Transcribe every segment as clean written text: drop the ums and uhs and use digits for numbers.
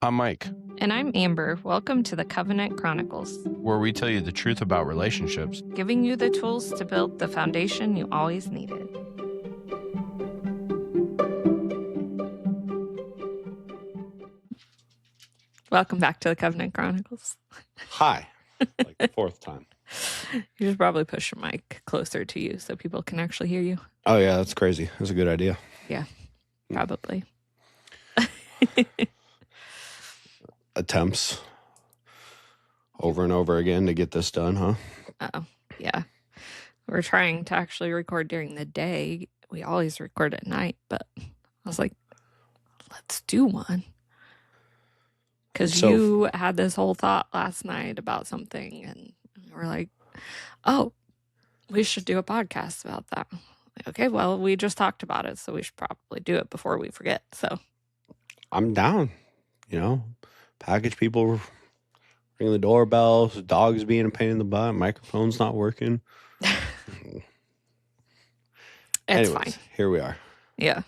I'm Mike, And I'm Amber. Welcome to the Covenant Chronicles, where we tell you the truth about relationships. giving you the tools to build the foundation you always needed. Welcome back to the Covenant Chronicles. Hi. Like the fourth time. You should probably push your mic closer to you so people can actually hear you. Oh, yeah, that's crazy. That's a good idea. Yeah, probably. Attempts over and over again to get this done, huh? Oh, yeah. We're trying to actually record during the day. We always record at night, but I was like, let's do one. Because you had this whole thought last night about something, and we're like, oh, we should do a podcast about that. Like, okay, well, we just talked about it, so we should probably do it before we forget. So I'm down. Package people ringing the doorbells, dogs being a pain in the butt, microphone's not working. Anyways, fine. Here we are. Yeah.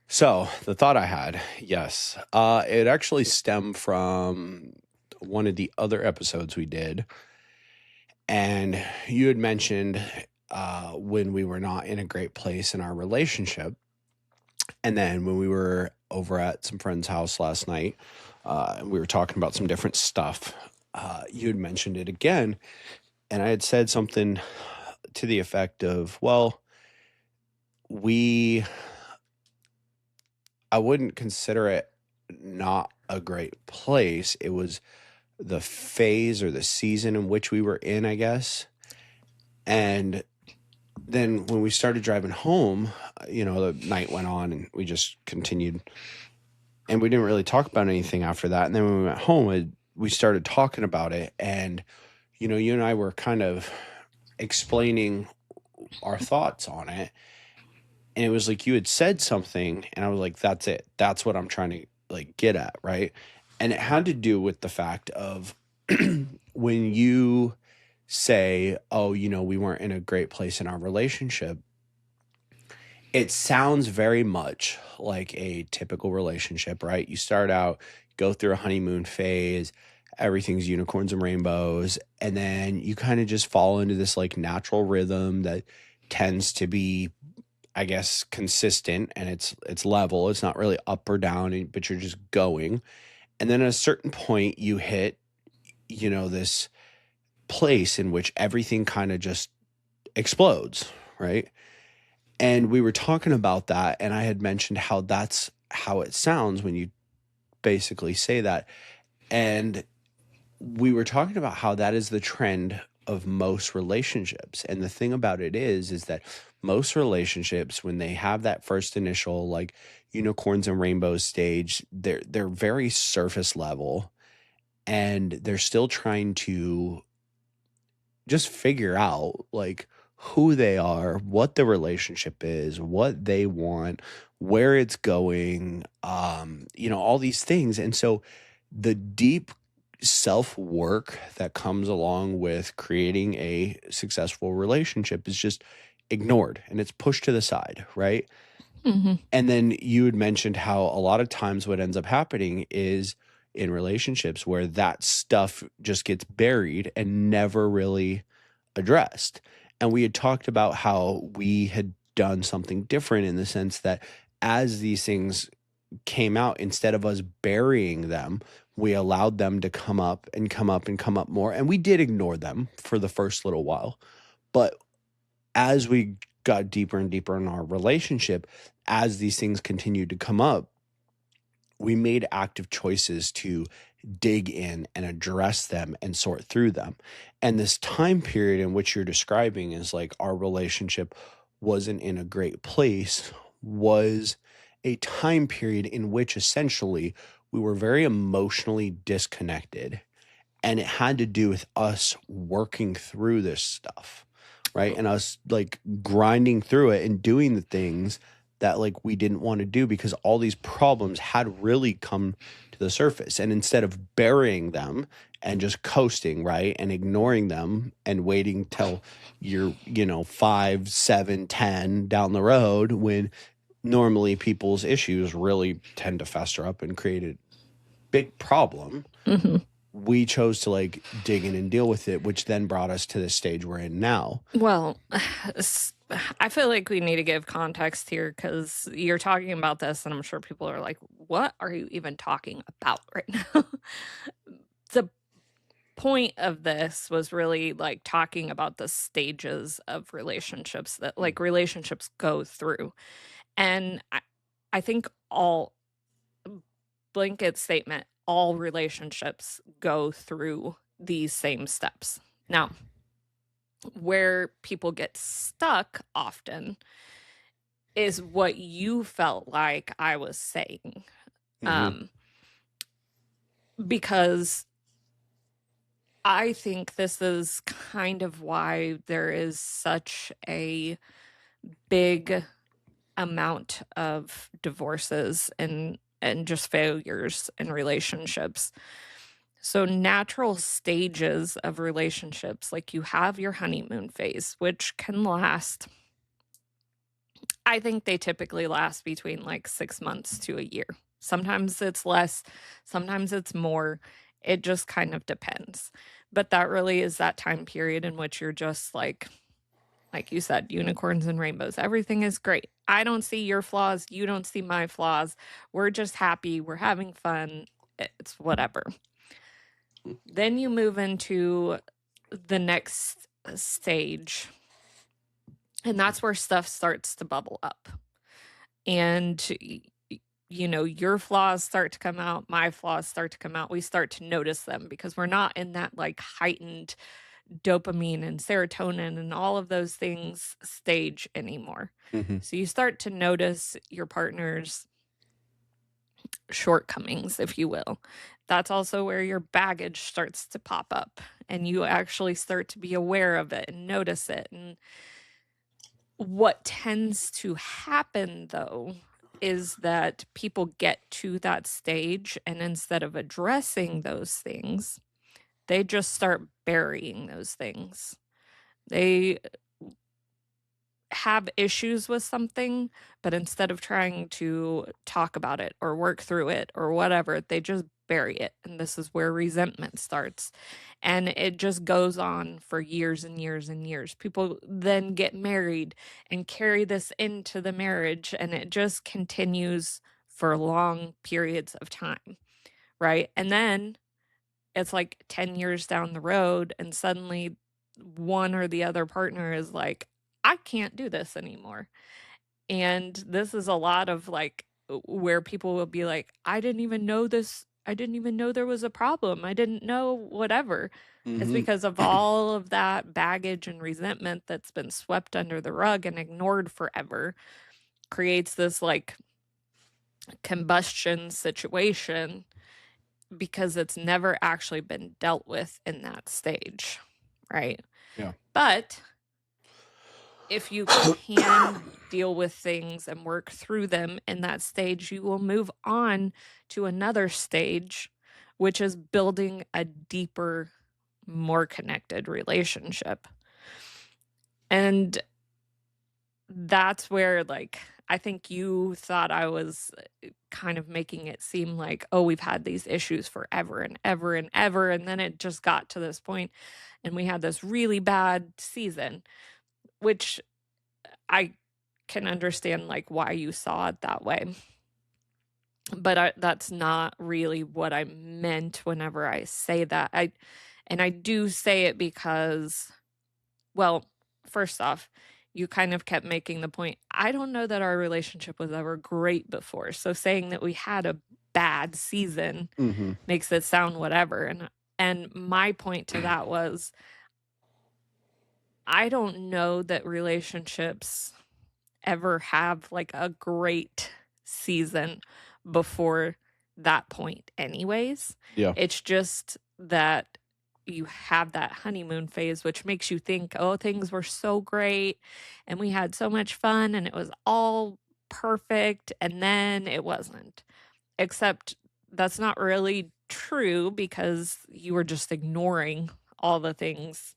So the thought I had, yes, it actually stemmed from one of the other episodes we did. And you had mentioned when we were not in a great place in our relationship. And then when we were over at some friend's house last night, we were talking about some different stuff. You had mentioned it again. And I had said something to the effect of, well, I wouldn't consider it not a great place. It was the phase or the season in which we were in, I guess. And then when we started driving home, the night went on and we just continued. And we didn't really talk about anything after that. And then when we went home, we started talking about it. And, you and I were kind of explaining our thoughts on it. And it was like you had said something, and I was like, that's it. That's what I'm trying to get at, right? And it had to do with the fact of when you say, oh, we weren't in a great place in our relationship, it sounds very much like a typical relationship, right? You start out, go through a honeymoon phase, everything's unicorns and rainbows, and then you kind of just fall into this natural rhythm that tends to be, I guess, consistent, and it's level. It's not really up or down, but you're just going. And then at a certain point you hit, this place in which everything kind of just explodes, right? And we were talking about that, and I had mentioned how that's how it sounds when you basically say that. And we were talking about how that is the trend of most relationships. And the thing about it is that most relationships, when they have that first initial unicorns and rainbows stage, they're very surface level, and they're still trying to just figure out who they are, what the relationship is, what they want, where it's going, all these things. And so the deep self-work that comes along with creating a successful relationship is just ignored, and it's pushed to the side, right? Mm-hmm. And then you had mentioned how a lot of times what ends up happening is in relationships where that stuff just gets buried and never really addressed. And we had talked about how we had done something different in the sense that as these things came out, instead of us burying them, we allowed them to come up and come up and come up more. And we did ignore them for the first little while. But as we got deeper and deeper in our relationship, as these things continued to come up, we made active choices to dig in and address them and sort through them. And this time period in which you're describing is our relationship wasn't in a great place, was a time period in which essentially we were very emotionally disconnected. And it had to do with us working through this stuff, right? And us grinding through it and doing the things that we didn't want to do because all these problems had really come to the surface. And instead of burying them and just coasting, right, and ignoring them and waiting till you're 5, 7, 10 down the road when normally people's issues really tend to fester up and create a big problem. Mm-hmm. We chose to like dig in and deal with it, which then brought us to the stage we're in now. Well, I feel like we need to give context here because you're talking about this, and I'm sure people are like, what are you even talking about right now? The point of this was really like talking about the stages of relationships that like relationships go through. And I think all blanket statement, all relationships go through these same steps. Now, where people get stuck often is what you felt like I was saying. Mhm. Because I think this is kind of why there is such a big amount of divorces and just failures in relationships. So natural stages of relationships, like you have your honeymoon phase, which can last, I think they typically last between like 6 months to a year. Sometimes it's less, sometimes it's more. It just kind of depends. But that really is that time period in which you're just like you said, unicorns and rainbows. Everything is great. I don't see your flaws. You don't see my flaws. We're just happy. We're having fun. It's whatever. Then you move into the next stage, and that's where stuff starts to bubble up. And, you know, your flaws start to come out. My flaws start to come out. We start to notice them because we're not in that like heightened dopamine and serotonin and all of those things stage anymore. Mhm. So you start to notice your partner's shortcomings, if you will. That's also where your baggage starts to pop up and you actually start to be aware of it and notice it. And what tends to happen though is that people get to that stage and instead of addressing those things, they just start burying those things. They have issues with something, but instead of trying to talk about it or work through it or whatever, they just bury it. And this is where resentment starts. And it just goes on for years and years and years. People then get married and carry this into the marriage, and it just continues for long periods of time. Right. And then it's like 10 years down the road, and suddenly one or the other partner is like, I can't do this anymore. And this is a lot of like where people will be like, I didn't even know this. I didn't even know there was a problem. I didn't know whatever. It's Mhm. because of all of that baggage and resentment that's been swept under the rug and ignored forever creates this like combustion situation because it's never actually been dealt with in that stage, right? Yeah. But if you can deal with things and work through them in that stage, you will move on to another stage, which is building a deeper, more connected relationship. And that's where, like, I think you thought I was kind of making it seem like, oh, we've had these issues forever and ever and ever. And then it just got to this point and we had this really bad season, which I can understand like why you saw it that way. But that's not really what I meant whenever I say that. I do say it because, well, first off, you kind of kept making the point, I don't know that our relationship was ever great before. So saying that we had a bad season Mhm. makes it sound whatever. And my point to that was, I don't know that relationships ever have like a great season before that point anyways. Yeah. It's just that you have that honeymoon phase, which makes you think, oh, things were so great and we had so much fun and it was all perfect. And then it wasn't. Except that's not really true because you were just ignoring all the things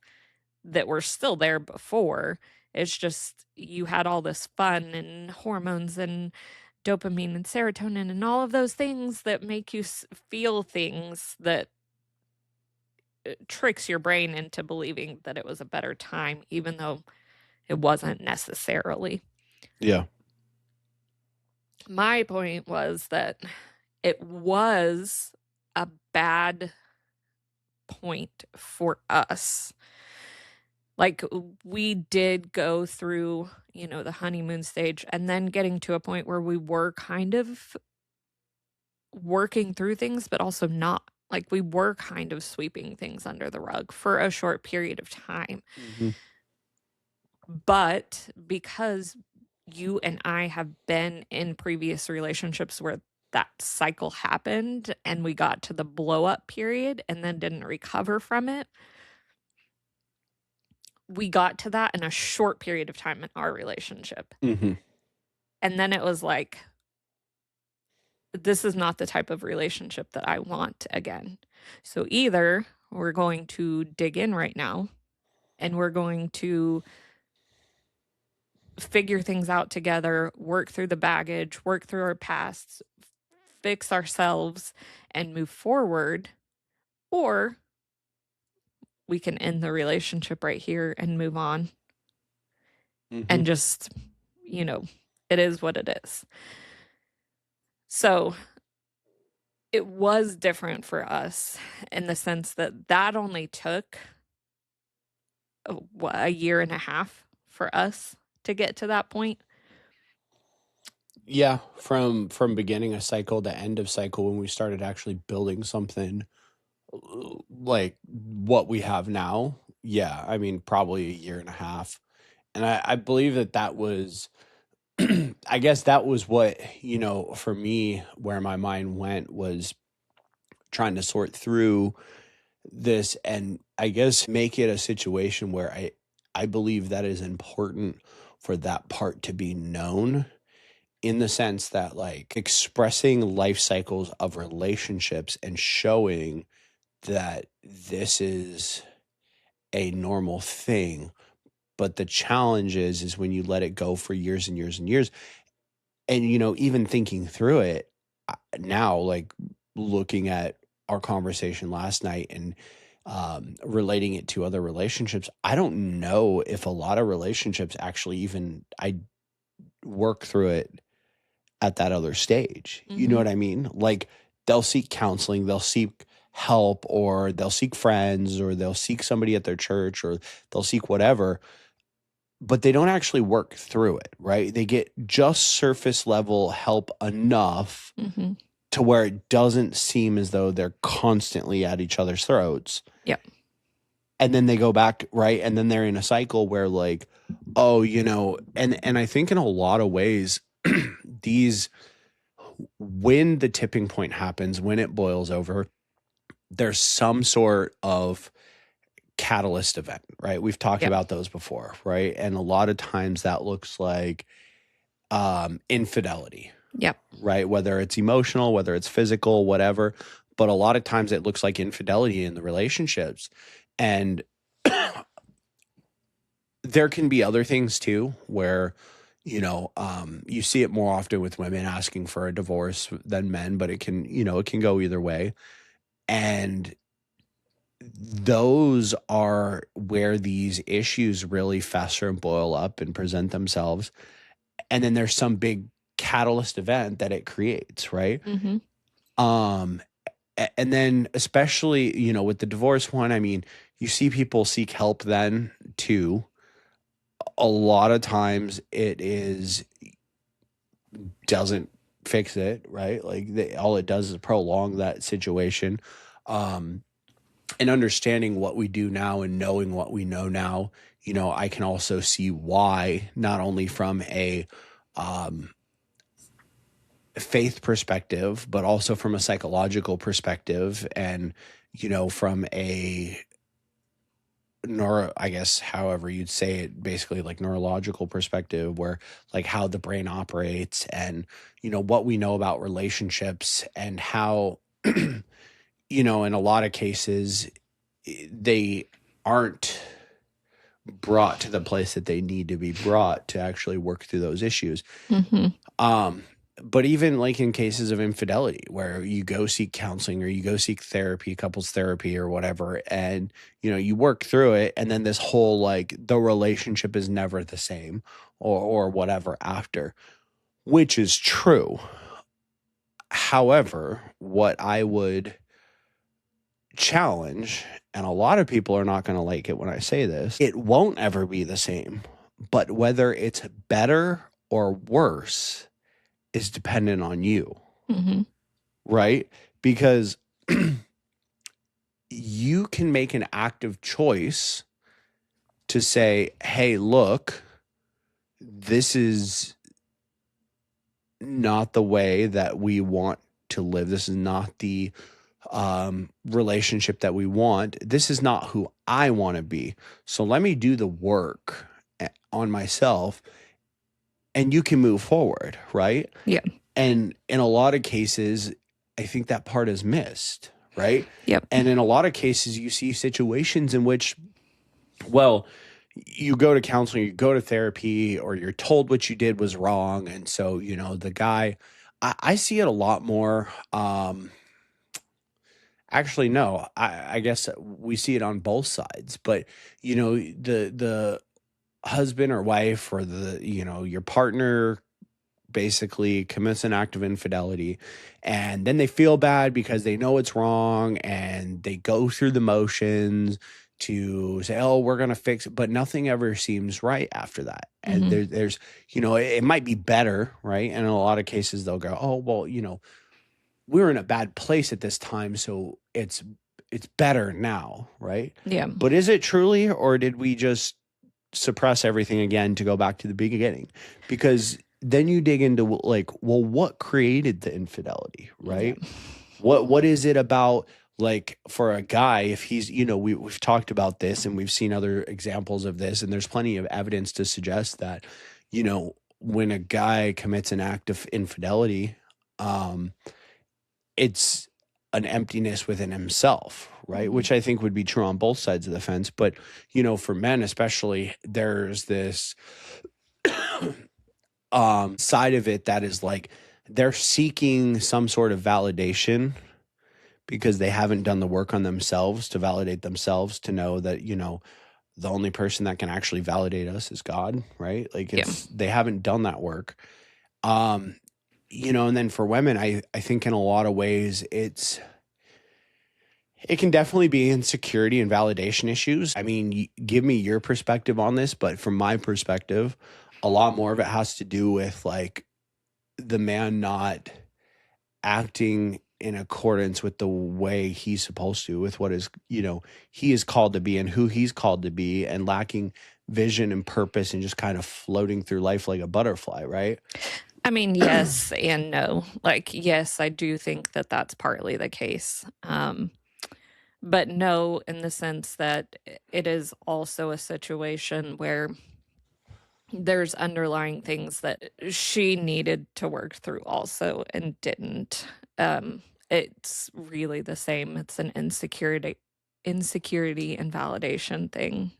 that were still there before It's just you had all this fun and hormones and dopamine and serotonin and all of those things that make you feel things that tricks your brain into believing that it was a better time, even though it wasn't necessarily. Yeah. My point was that it was a bad point for us. Like, we did go through, the honeymoon stage, and then getting to a point where we were kind of working through things, but also not. Like, we were kind of sweeping things under the rug for a short period of time. Mm-hmm. But because you and I have been in previous relationships where that cycle happened and we got to the blow up period and then didn't recover from it, we got to that in a short period of time in our relationship. Mm-hmm. And then it was like, this is not the type of relationship that I want again. So either we're going to dig in right now and we're going to figure things out together, work through the baggage, work through our pasts, fix ourselves, and move forward, or we can end the relationship right here and move on. Mm-hmm. And just, it is what it is. So it was different for us in the sense that only took a year and a half for us to get to that point. Yeah, from beginning a cycle to end of cycle, when we started actually building something like what we have now. Yeah, I mean, probably a year and a half. And I believe that was, I guess that was what, for me, where my mind went was trying to sort through this and I guess make it a situation where I believe that is important for that part to be known, in the sense that, like, expressing life cycles of relationships and showing that this is a normal thing. But the challenge is when you let it go for years and years and years. And, even thinking through it now, like looking at our conversation last night and relating it to other relationships, I don't know if a lot of relationships actually even I work through it at that other stage. You know Mhm. what I mean? Like, they'll seek counseling, they'll seek help, or they'll seek friends, or they'll seek somebody at their church, or they'll seek whatever, but they don't actually work through it, right? They get just surface level help enough Mhm. to where it doesn't seem as though they're constantly at each other's throats. Yep. And then they go back, right? And then they're in a cycle where, like, oh, and I think in a lot of ways, when the tipping point happens, when it boils over, there's some sort of catalyst event, right? We've talked Yep. about those before, right? And a lot of times that looks like infidelity. Yep. Right? Whether it's emotional, whether it's physical, whatever. But a lot of times it looks like infidelity in the relationships. And there can be other things too, where, you see it more often with women asking for a divorce than men, but it can go either way. And those are where these issues really fester and boil up and present themselves. And then there's some big catalyst event that it creates, right? Mhm. And then especially, with the divorce one, I mean, you see people seek help then too. A lot of times doesn't fix it, right? Like, all it does is prolong that situation. And understanding what we do now and knowing what we know now, I can also see why, not only from a faith perspective, but also from a psychological perspective, and, from a I guess, however you'd say it, basically like neurological perspective, where, like, how the brain operates and, what we know about relationships and how, in a lot of cases, they aren't brought to the place that they need to be brought to actually work through those issues. Mm-hmm. But even like in cases of infidelity where you go seek counseling or you go seek therapy, couples therapy or whatever, and you work through it, and then this whole like the relationship is never the same or whatever after, which is true. However, what I would challenge, and a lot of people are not going to like it when I say this, it won't ever be the same. But whether it's better or worse is dependent on you, Mm-hmm. right? Because you can make an active choice to say, hey, look, this is not the way that we want to live. This is not the relationship that we want. This is not who I want to be. So let me do the work on myself and you can move forward, right? Yeah. And in a lot of cases, I think that part is missed, right? Yep. And in a lot of cases, you see situations in which, well, you go to counseling, you go to therapy, or you're told what you did was wrong. And so, the guy, I see it a lot more. Actually, no, I guess we see it on both sides, but the husband or wife or your partner basically commits an act of infidelity and then they feel bad because they know it's wrong and they go through the motions to say, oh, we're going to fix it, but nothing ever seems right after that. And Mm-hmm. there's it might be better, right? And in a lot of cases they'll go, oh, well, we're in a bad place at this time, so it's better now, right? Yeah. But is it truly, or did we just suppress everything again to go back to the beginning? Because then you dig into like, well, what created the infidelity, right? Yeah. What is it about, like, for a guy, if he's, we've talked about this and we've seen other examples of this, and there's plenty of evidence to suggest that, when a guy commits an act of infidelity, it's an emptiness within himself, right? Mm-hmm. Which I think would be true on both sides of the fence. But, for men especially, there's this side of it that is like they're seeking some sort of validation because they haven't done the work on themselves to validate themselves, to know that, the only person that can actually validate us is God, right? Like they haven't done that work. And then for women, I think in a lot of ways it can definitely be insecurity and validation issues. I mean, give me your perspective on this, but from my perspective, a lot more of it has to do with like the man not acting in accordance with the way he's supposed to, with what is, he is called to be and who he's called to be, and lacking vision and purpose and just kind of floating through life like a butterfly, right? I mean, yes and no. Like, yes, I do think that that's partly the case. But no, in the sense that it is also a situation where there's underlying things that she needed to work through also and didn't. It's really the same. It's an insecurity and validation thing.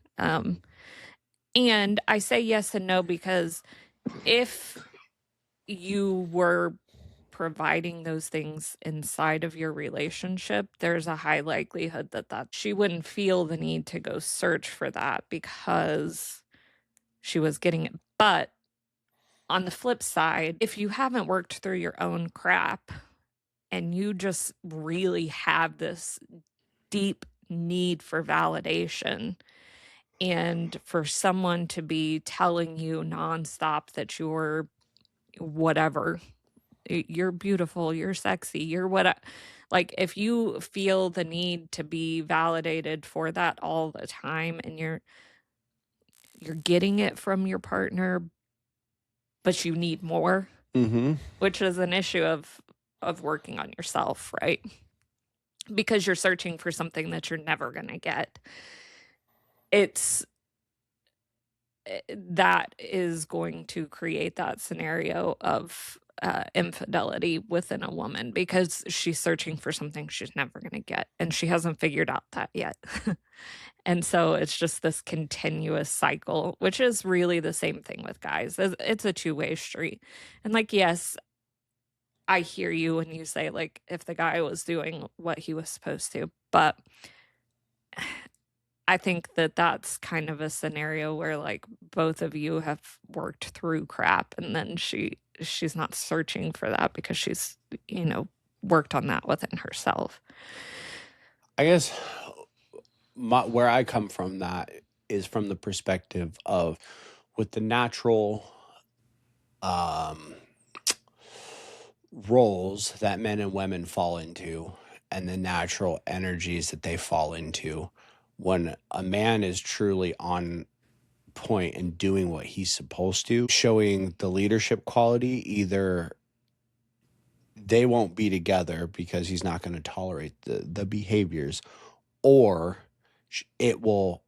And I say yes and no because if you were providing those things inside of your relationship, there's a high likelihood that she wouldn't feel the need to go search for that because she was getting it. But on the flip side, if you haven't worked through your own crap and you just really have this deep need for validation, and for someone to be telling you nonstop that you're whatever, you're beautiful, you're sexy, you're what, like if you feel the need to be validated for that all the time and you're getting it from your partner, but you need more, Mm-hmm. which is an issue of working on yourself, right? Because you're searching for something that you're never going to get. It's that is going to create that scenario of infidelity within a woman because she's searching for something she's never going to get, and she hasn't figured out that yet. And so it's just this continuous cycle, which is really the same thing with guys. It's a two-way street. And like, yes, I hear you when you say like if the guy was doing what he was supposed to, but I think that that's kind of a scenario where like both of you have worked through crap, and then she's not searching for that because she's, worked on that within herself. I guess where I come from that is from the perspective of with the natural roles that men and women fall into and the natural energies that they fall into. When a man is truly on point and doing what he's supposed to, showing the leadership quality, either they won't be together because he's not going to tolerate the behaviors, or it will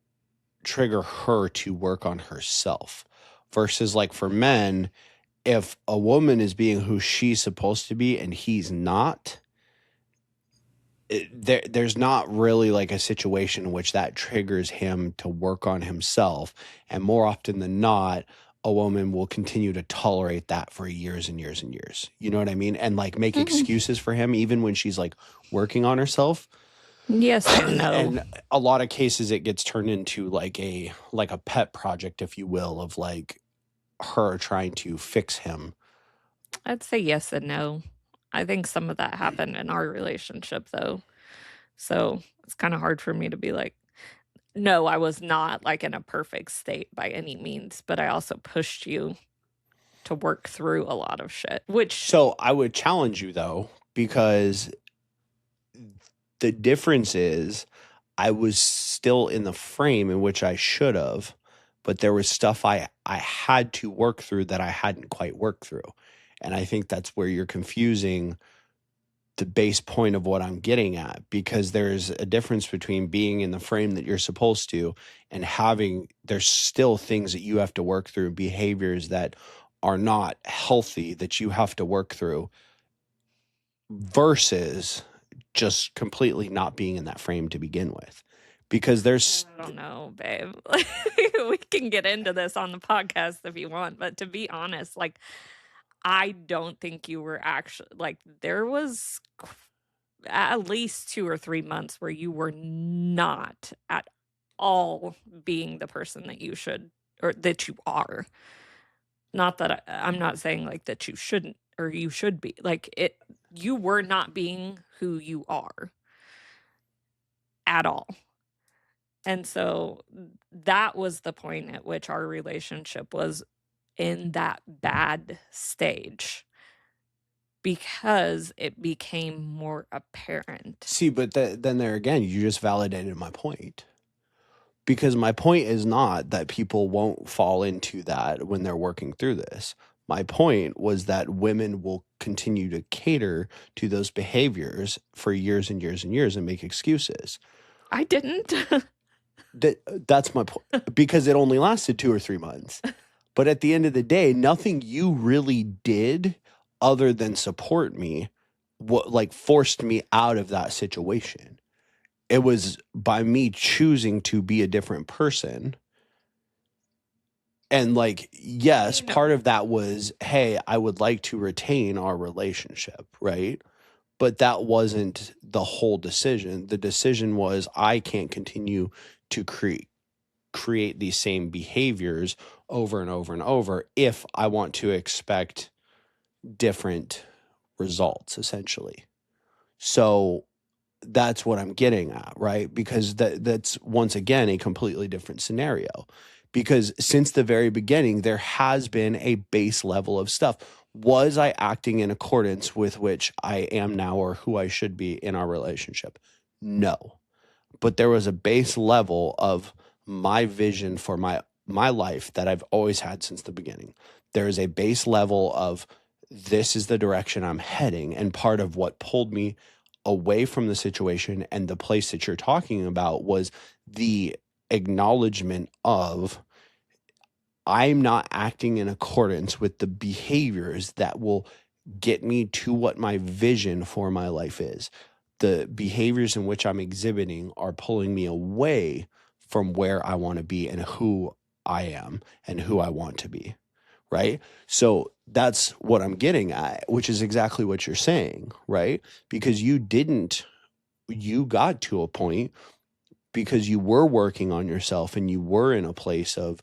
trigger her to work on herself. Versus like for men, if a woman is being who she's supposed to be and he's not, there's not really like a situation in which that triggers him to work on himself. And more often than not, a woman will continue to tolerate that for years and years and years. You know what I mean? And like make excuses for him even when she's like working on herself. Yes and no. And a lot of cases it gets turned into like a pet project, if you will, of like her trying to fix him. I'd say yes and no. I think some of that happened in our relationship though. So it's kind of hard for me to be like, no, I was not like in a perfect state by any means, but I also pushed you to work through a lot of shit, which. So I would challenge you though, because the difference is I was still in the frame in which I should have, but there was stuff I had to work through that I hadn't quite worked through. And I think that's where you're confusing the base point of what I'm getting at, because there's a difference between being in the frame that you're supposed to and there's still things that you have to work through, behaviors that are not healthy that you have to work through, versus just completely not being in that frame to begin with. Because I don't know, babe. We can get into this on the podcast if you want, but to be honest, like, I don't think you were actually like there was at least 2 or 3 months where you were not at all being the person that you should or that you are. Not that I'm not saying like that you shouldn't or you should be. Like you were not being who you are at all. And so that was the point at which our relationship was in that bad stage because it became more apparent. See, but then there again, you just validated my point. Because my point is not that people won't fall into that when they're working through this. My point was that women will continue to cater to those behaviors for years and years and years and make excuses. I didn't. That's my point. Because it only lasted 2 or 3 months. But at the end of the day, nothing you really did other than support me forced me out of that situation. It was by me choosing to be a different person. And like, yes, part of that was, hey, I would like to retain our relationship, right? But that wasn't the whole decision. The decision was I can't continue to create these same behaviors over and over and over if I want to expect different results, essentially. So that's what I'm getting at, right? Because that's once again a completely different scenario. Because since the very beginning, there has been a base level of stuff. Was I acting in accordance with which I am now or who I should be in our relationship? No. But there was a base level of my vision for my life that I've always had since the beginning. There is a base level of this is the direction I'm heading. And part of what pulled me away from the situation and the place that you're talking about was the acknowledgement of I'm not acting in accordance with the behaviors that will get me to what my vision for my life is. The behaviors in which I'm exhibiting are pulling me away from where I want to be and who I am and who I want to be. Right. So that's what I'm getting at, which is exactly what you're saying. Right. Because you got to a point because you were working on yourself and you were in a place of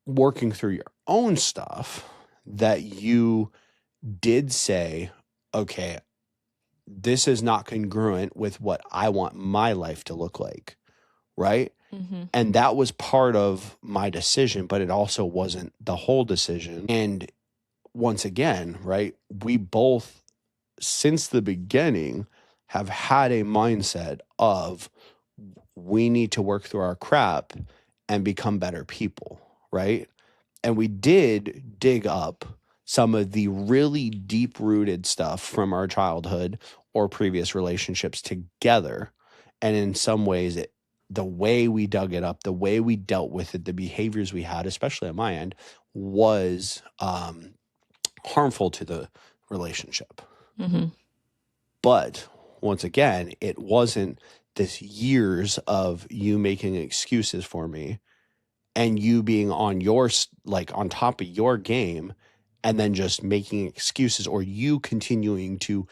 working through your own stuff that you did say, okay, this is not congruent with what I want my life to look like. Right. Mm-hmm. And that was part of my decision, but it also wasn't the whole decision. And once again, right, we both, since the beginning, have had a mindset of we need to work through our crap and become better people, right? And we did dig up some of the really deep-rooted stuff from our childhood or previous relationships together. And in some ways, the way we dug it up, the way we dealt with it, the behaviors we had, especially on my end, was harmful to the relationship. Mm-hmm. But once again, it wasn't this years of you making excuses for me and you being on on top of your game and then just making excuses, or you continuing to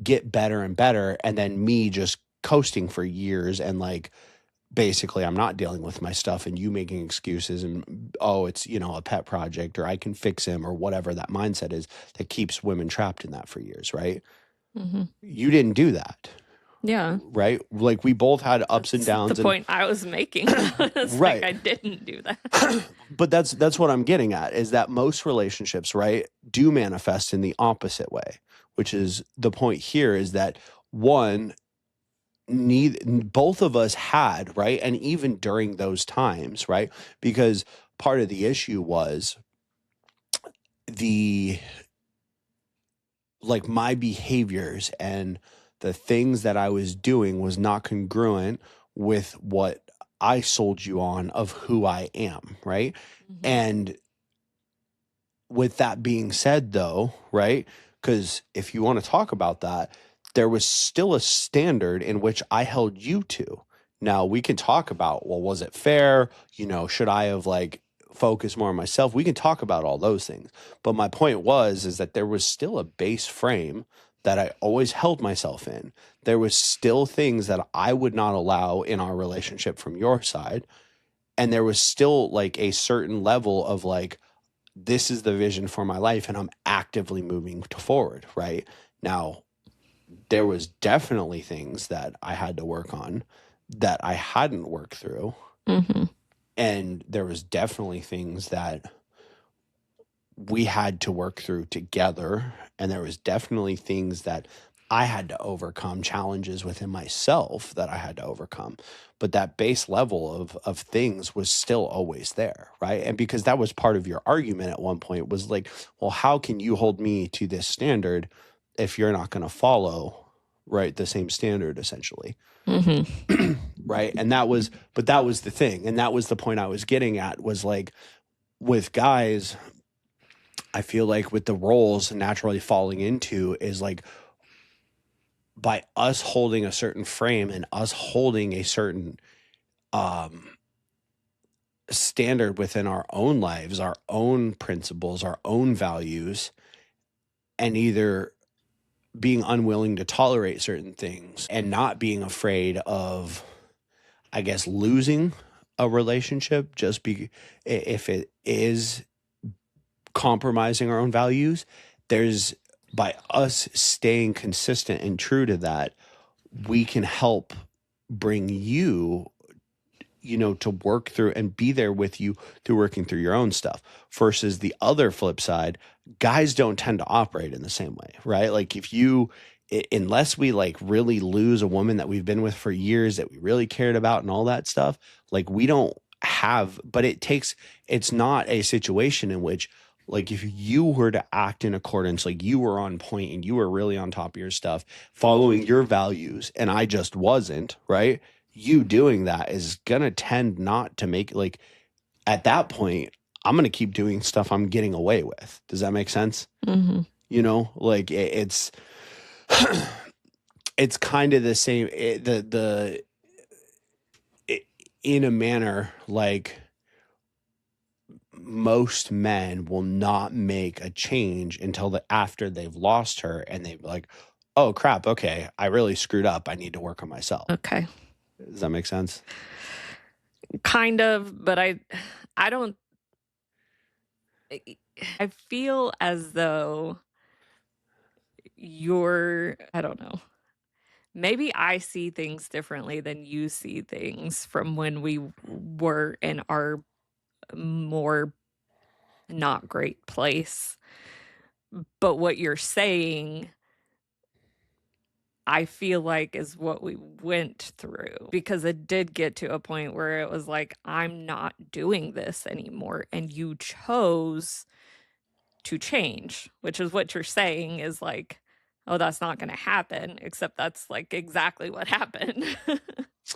get better and better and then me just coasting for years and basically I'm not dealing with my stuff and you making excuses and, oh, it's, a pet project or I can fix him or whatever that mindset is that keeps women trapped in that for years, right? Mm-hmm. You didn't do that. Yeah. Right? Like we both had ups and downs. The point I was making. It's right. I didn't do that. But that's what I'm getting at, is that most relationships, right, do manifest in the opposite way, which is the point here is that both of us had, right? And even during those times, right? Because part of the issue was my behaviors and the things that I was doing was not congruent with what I sold you on of who I am, right? Mm-hmm. And with that being said, though, right? Because if you want to talk about that, there was still a standard in which I held you to. Now we can talk about, well, was it fair? Should I have focused more on myself? We can talk about all those things. But my point is that there was still a base frame that I always held myself in. There was still things that I would not allow in our relationship from your side. And there was still a certain level of this is the vision for my life and I'm actively moving forward, right? Now, there was definitely things that I had to work on that I hadn't worked through. Mm-hmm. And there was definitely things that we had to work through together. And there was definitely things that I had to overcome, challenges within myself that I had to overcome. But that base level of things was still always there, right? And because that was part of your argument at one point was well, how can you hold me to this standard if you're not going to follow, right, the same standard essentially? Mm-hmm. Right? And that was the thing. And that was the point I was getting at was with guys, I feel with the roles naturally falling into is by us holding a certain frame and us holding a certain standard within our own lives, our own principles, our own values, and either being unwilling to tolerate certain things and not being afraid of, I guess, losing a relationship just if it is compromising our own values. There's, by us staying consistent and true to that, we can help bring you, to work through and be there with you through working through your own stuff versus the other flip side. Guys don't tend to operate in the same way, right? Unless we really lose a woman that we've been with for years that we really cared about and all that stuff, we don't have, but it's not a situation in which if you were to act in accordance, you were on point and you were really on top of your stuff, following your values, and I just wasn't, right? You doing that is going to tend not to make, at that point, I'm going to keep doing stuff I'm getting away with. Does that make sense? Mm-hmm. You know, like it's it's kind of the same. In a manner, like most men will not make a change until after they've lost her, and they're like, "Oh crap! Okay, I really screwed up. I need to work on myself." Okay. Does that make sense? Kind of, but I don't. I feel as though I don't know. Maybe I see things differently than you see things from when we were in our more not great place. But what you're saying, I feel like is what we went through, because it did get to a point where it was like, I'm not doing this anymore. And you chose to change, which is what you're saying is like, oh, that's not going to happen, except that's like exactly what happened.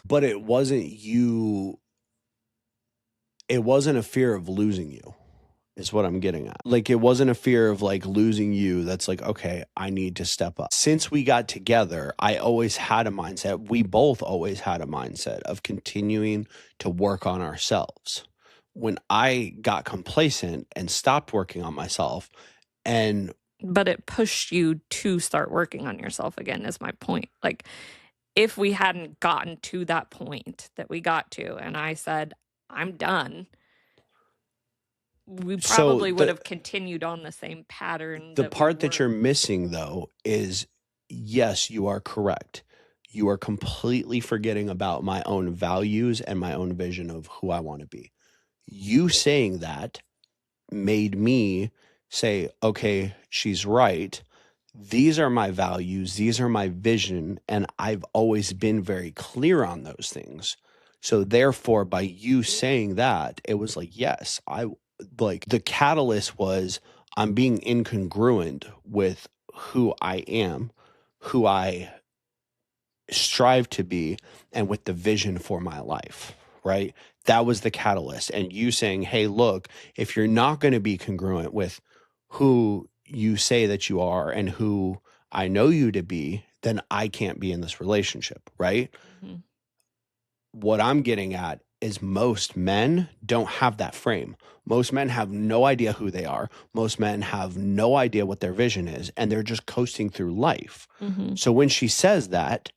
But it wasn't you. It wasn't a fear of losing you, is what I'm getting at. Like, it wasn't a fear of like losing you. That's like, okay, I need to step up. Since we got together, I always had a mindset. We both always had a mindset of continuing to work on ourselves. When I got complacent and stopped working on myself, and But it pushed you to start working on yourself again, is my point. Like, if we hadn't gotten to that point that we got to, and I said, I'm done, we probably would have continued on the same pattern. The part that you're missing, though, is yes, you are correct. You are completely forgetting about my own values and my own vision of who I want to be. You saying that made me say, okay, she's right. These are my values. These are my vision. And I've always been very clear on those things. So therefore, by you saying that, it was like, yes, like the catalyst was I'm being incongruent with who I am, who I strive to be, and with the vision for my life, right? That was the catalyst. And you saying, hey, look, if you're not going to be congruent with who you say that you are and who I know you to be, then I can't be in this relationship, right? Mm-hmm. What I'm getting at is most men don't have that frame. Most men have no idea who they are. Most men have no idea what their vision is, and they're just coasting through life. Mm-hmm. So when she says that,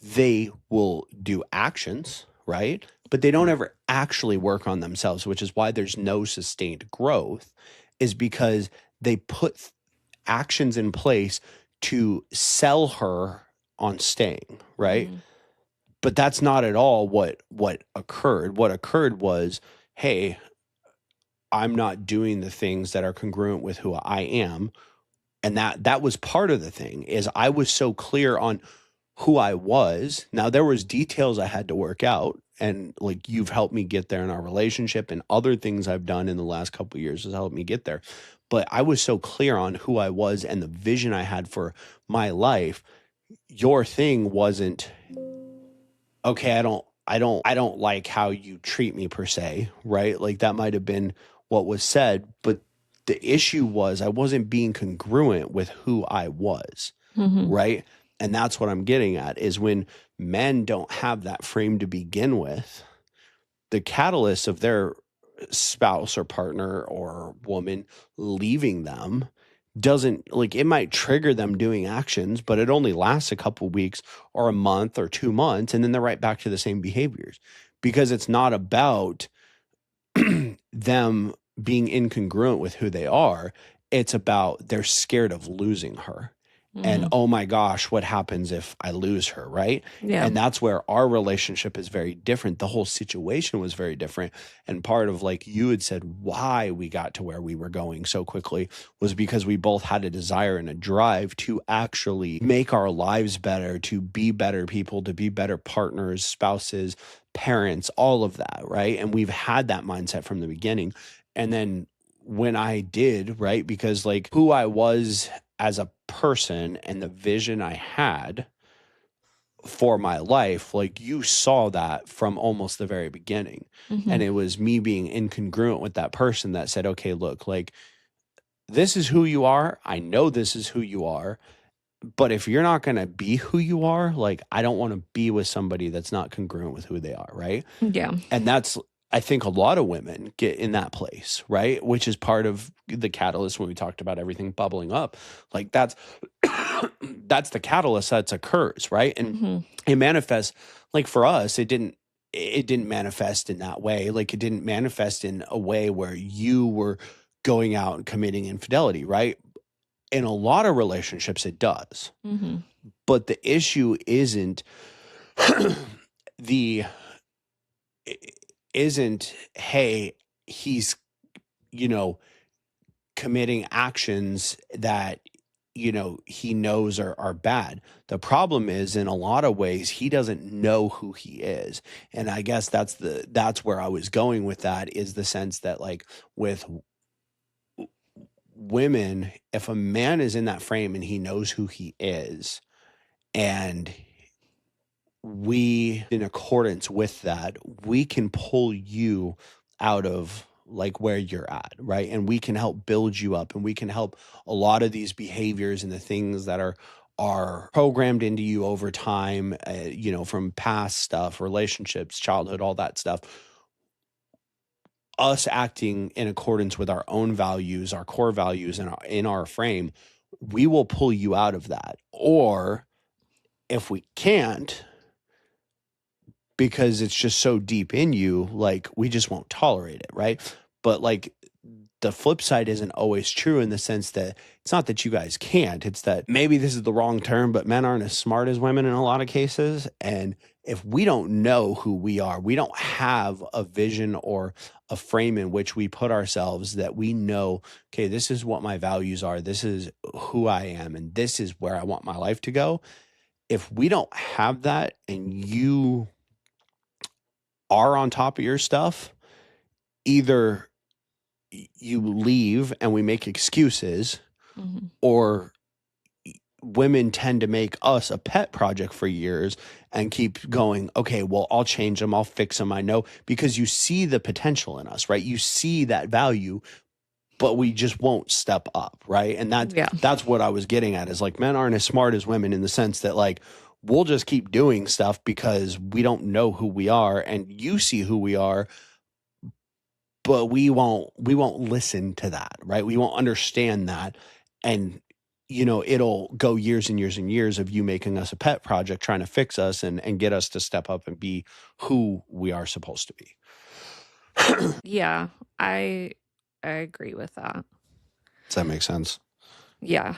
they will do actions, right? But they don't ever actually work on themselves, which is why there's no sustained growth, is because they put actions in place to sell her on staying, right? Mm-hmm. But that's not at all what occurred. What occurred was, hey, I'm not doing the things that are congruent with who I am. And that was part of the thing, is I was so clear on who I was. Now there was details I had to work out, and like you've helped me get there in our relationship, and other things I've done in the last couple of years has helped me get there. But I was so clear on who I was and the vision I had for my life. Your thing wasn't, okay, I don't like how you treat me per se, right? Like that might have been what was said, but the issue was I wasn't being congruent with who I was, Mm-hmm. right? And that's what I'm getting at, is when men don't have that frame to begin with, the catalyst of their spouse or partner or woman leaving them doesn't, like, it might trigger them doing actions, but it only lasts a couple weeks or a month or 2 months, and then they're right back to the same behaviors, because it's not about them being incongruent with who they are. It's about they're scared of losing her. And oh my gosh, what happens if I lose her, right? Yeah. And that's where our relationship is very different. The whole situation was very different. And part of, like you had said, why we got to where we were going so quickly was because we both had a desire and a drive to actually make our lives better, to be better people, to be better partners, spouses, parents, all of that, right? And we've had that mindset from the beginning. And then when I did, right, because like who I was as a person and the vision I had for my life, like you saw that from almost the very beginning. Mm-hmm. And it was me being incongruent with that person that said, okay, look, like this is who you are. I know this is who you are. But if you're not going to be who you are, like I don't want to be with somebody that's not congruent with who they are. Right. Yeah. And that's, I think a lot of women get in that place, right? Which is part of the catalyst when we talked about everything bubbling up. Like that's that's the catalyst that occurs, right? And Mm-hmm. it manifests, like for us, it didn't manifest in that way. Like it didn't manifest in a way where you were going out and committing infidelity, right? In a lot of relationships it does. Mm-hmm. But the issue the isn't, hey, he's, you know, committing actions that, you know, he knows are bad. The problem is in a lot of ways he doesn't know who he is. And I guess that's where I was going with that, is the sense that like with women, if a man is in that frame and he knows who he is, and we, in accordance with that, we can pull you out of like where you're at, right? And we can help build you up, and we can help a lot of these behaviors and the things that are programmed into you over time, you know, from past stuff, relationships, childhood, all that stuff. Us acting in accordance with our own values, our core values, and in our frame, we will pull you out of that. Or if we can't, because it's just so deep in you, like we just won't tolerate it, right? But like the flip side isn't always true, in the sense that it's not that you guys can't, it's that maybe this is the wrong term, but men aren't as smart as women in a lot of cases. And if we don't know who we are, we don't have a vision or a frame in which we put ourselves, that we know, okay, this is what my values are, this is who I am, and this is where I want my life to go. If we don't have that, and you are on top of your stuff, either you leave and we make excuses, Mm-hmm. or women tend to make us a pet project for years and keep going, okay, well, I'll change them, I'll fix them, I know, because you see the potential in us, right? You see that value, but we just won't step up, right? And that's what I was getting at, is like men aren't as smart as women, in the sense that like we'll just keep doing stuff because we don't know who we are, and you see who we are, but we won't listen to that, right? We won't understand that. And you know, it'll go years and years and years of you making us a pet project, trying to fix us and get us to step up and be who we are supposed to be. Yeah, I agree with that. Does that make sense? Yeah.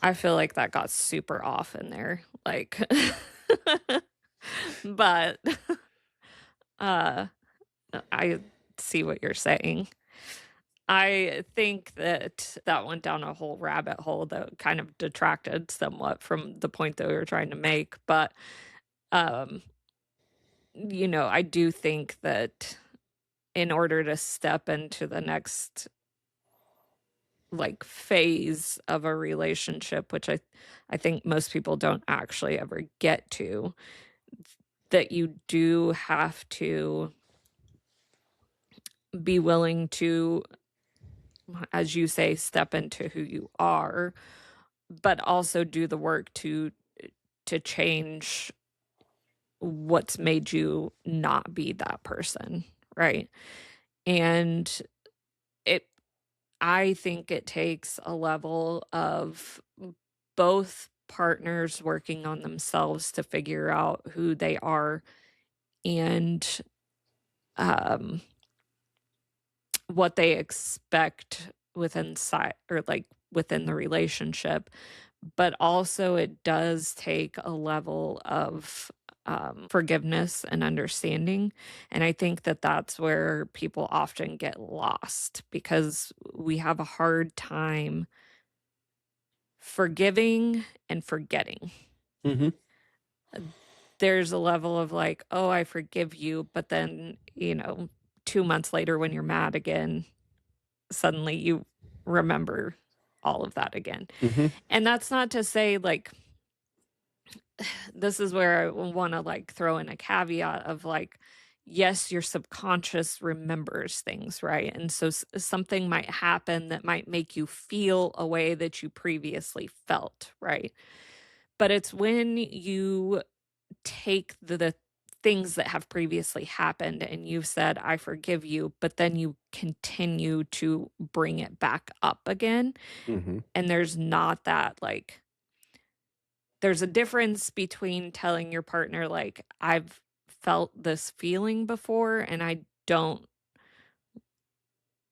I feel like that got super off in there. Like but uh I see what you're saying. I think that that went down a whole rabbit hole that kind of detracted somewhat from the point that we were trying to make, but um you know, I do think that in order to step into the next like phase of a relationship, which I think most people don't actually ever get to, that you do have to be willing to, as you say, step into who you are, but also do the work to change what's made you not be that person, right? And it I think it takes a level of both partners working on themselves to figure out who they are and um what they expect within the relationship, but also it does take a level of forgiveness and understanding. And I think that that's where people often get lost because we have a hard time forgiving and forgetting. Mm-hmm. There's a level of like, oh, I forgive you, but then, you know, 2 months later when you're mad again, suddenly you remember all of that again. Mm-hmm. And that's not to say like this is where I want to like throw in a caveat of like, yes, your subconscious remembers things, right? And so something might happen that might make you feel a way that you previously felt, right? But it's when you take the things that have previously happened and you've said, I forgive you, but then you continue to bring it back up again. Mm-hmm. And there's not that like, there's a difference between telling your partner, like, I've felt this feeling before and I don't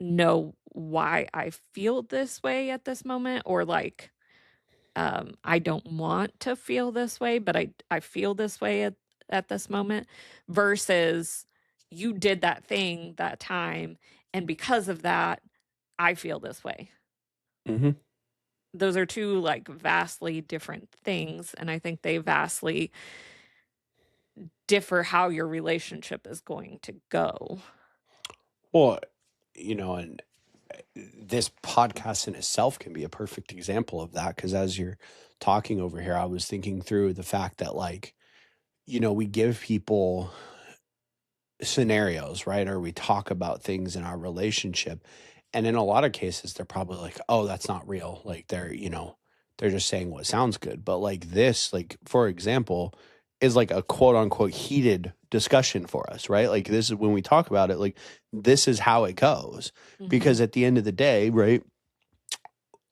know why I feel this way at this moment, or like, I don't want to feel this way, but I feel this way at this moment, versus you did that thing that time, and because of that, I feel this way. Mm-hmm. Those are two like vastly different things, and I think they vastly differ how your relationship is going to go. Well, and this podcast in itself can be a perfect example of that, because as you're talking over here, I was thinking through the fact that, like, we give people scenarios, right? Or we talk about things in our relationship. And in a lot of cases, they're probably like, oh, that's not real. Like they're just saying what sounds good. But like this, like, for example, is like a quote unquote heated discussion for us, right? Like this is when we talk about it, like this is how it goes. Because at the end of the day, right,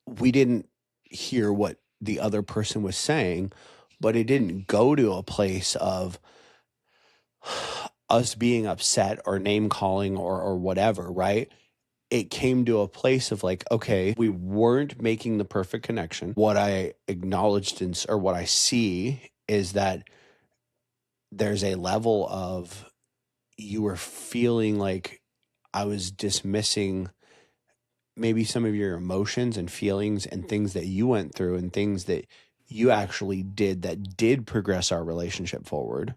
we didn't hear what the other person was saying, but it didn't go to a place of us being upset or name calling or whatever, right? It came to a place of like, okay, we weren't making the perfect connection. What I acknowledged or what I see is that there's a level of, you were feeling like I was dismissing maybe some of your emotions and feelings and things that you went through and things that you actually did that did progress our relationship forward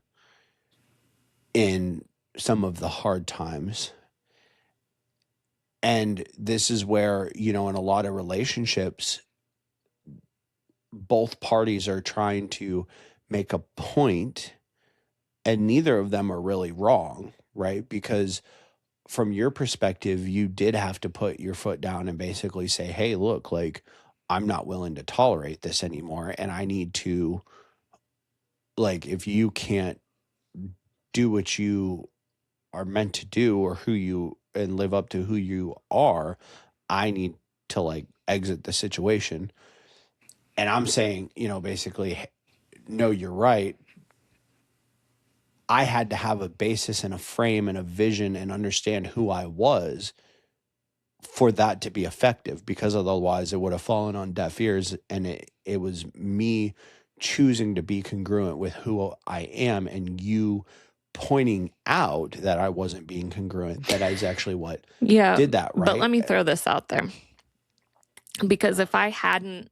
in some of the hard times. And this is where, in a lot of relationships, both parties are trying to make a point, and neither of them are really wrong, right? Because from your perspective, you did have to put your foot down and basically say, hey, look, like, I'm not willing to tolerate this anymore. And I need to, like, if you can't do what you are meant to do or and live up to who you are, I need to like exit the situation. And I'm saying, basically, no, you're right. I had to have a basis and a frame and a vision and understand who I was for that to be effective, because otherwise it would have fallen on deaf ears. And it was me choosing to be congruent with who I am, and you pointing out that I wasn't being congruent. That is actually what did that, right? But let me throw this out there, because if I hadn't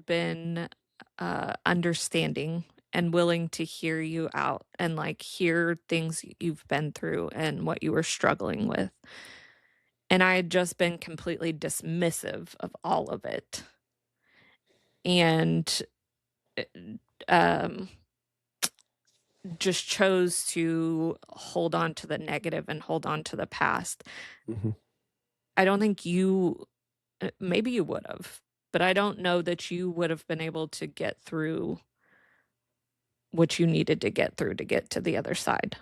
been understanding and willing to hear you out and like hear things you've been through and what you were struggling with, and I had just been completely dismissive of all of it, and just chose to hold on to the negative and hold on to the past. Mm-hmm. I don't think maybe you would have, but I don't know that you would have been able to get through what you needed to get through to get to the other side.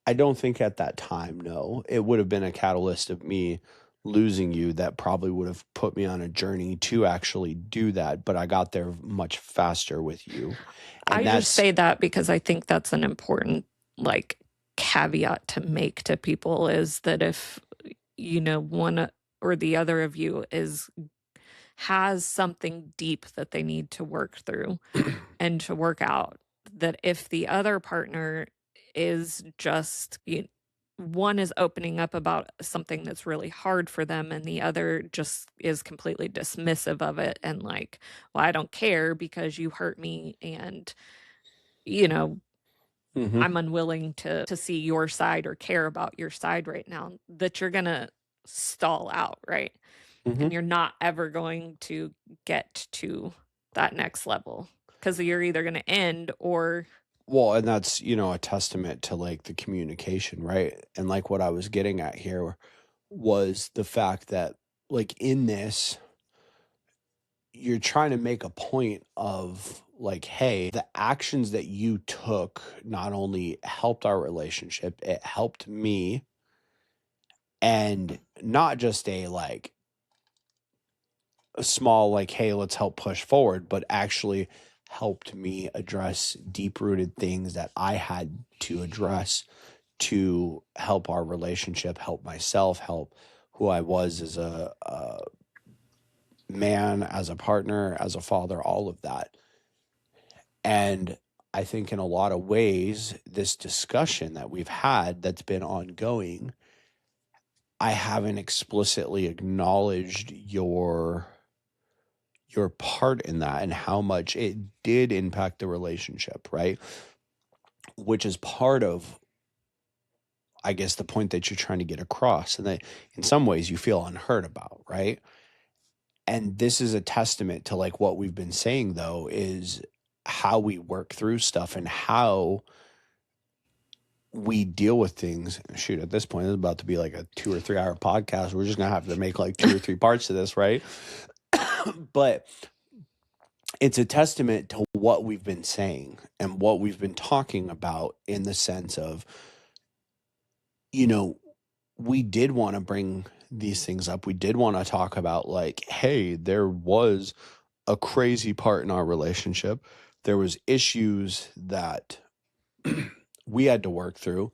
I don't think at that time, no. It would have been a catalyst of me losing you that probably would have put me on a journey to actually do that, but I got there much faster with you. And I just say that because I think that's an important like caveat to make to people, is that if one or the other of you has something deep that they need to work through and to work out, that if the other partner is just one is opening up about something that's really hard for them and the other just is completely dismissive of it and like, well, I don't care because you hurt me, and Mm-hmm. I'm unwilling to see your side or care about your side right now, that you're gonna stall out, right? Mm-hmm. And you're not ever going to get to that next level, because you're either going to end or Well, and that's, a testament to like the communication, right? And like what I was getting at here was the fact that like in this, you're trying to make a point of like, hey, the actions that you took not only helped our relationship, it helped me, and not just a small like, hey, let's help push forward, but actually helped me address deep rooted things that I had to address to help our relationship, help myself, help who I was as a man, as a partner, as a father, all of that. And I think in a lot of ways, this discussion that we've had that's been ongoing, I haven't explicitly acknowledged your part in that and how much it did impact the relationship, right? Which is part of, I guess, the point that you're trying to get across, and that in some ways you feel unheard about, right? And this is a testament to like what we've been saying, though, is how we work through stuff and how we deal with things. Shoot, at this point, it's about to be like a 2 or 3 hour podcast. We're just gonna have to make like 2 or 3 parts to this, right? But it's a testament to what we've been saying and what we've been talking about, in the sense of, we did want to bring these things up. We did want to talk about like, hey, there was a crazy part in our relationship. There was issues that we had to work through.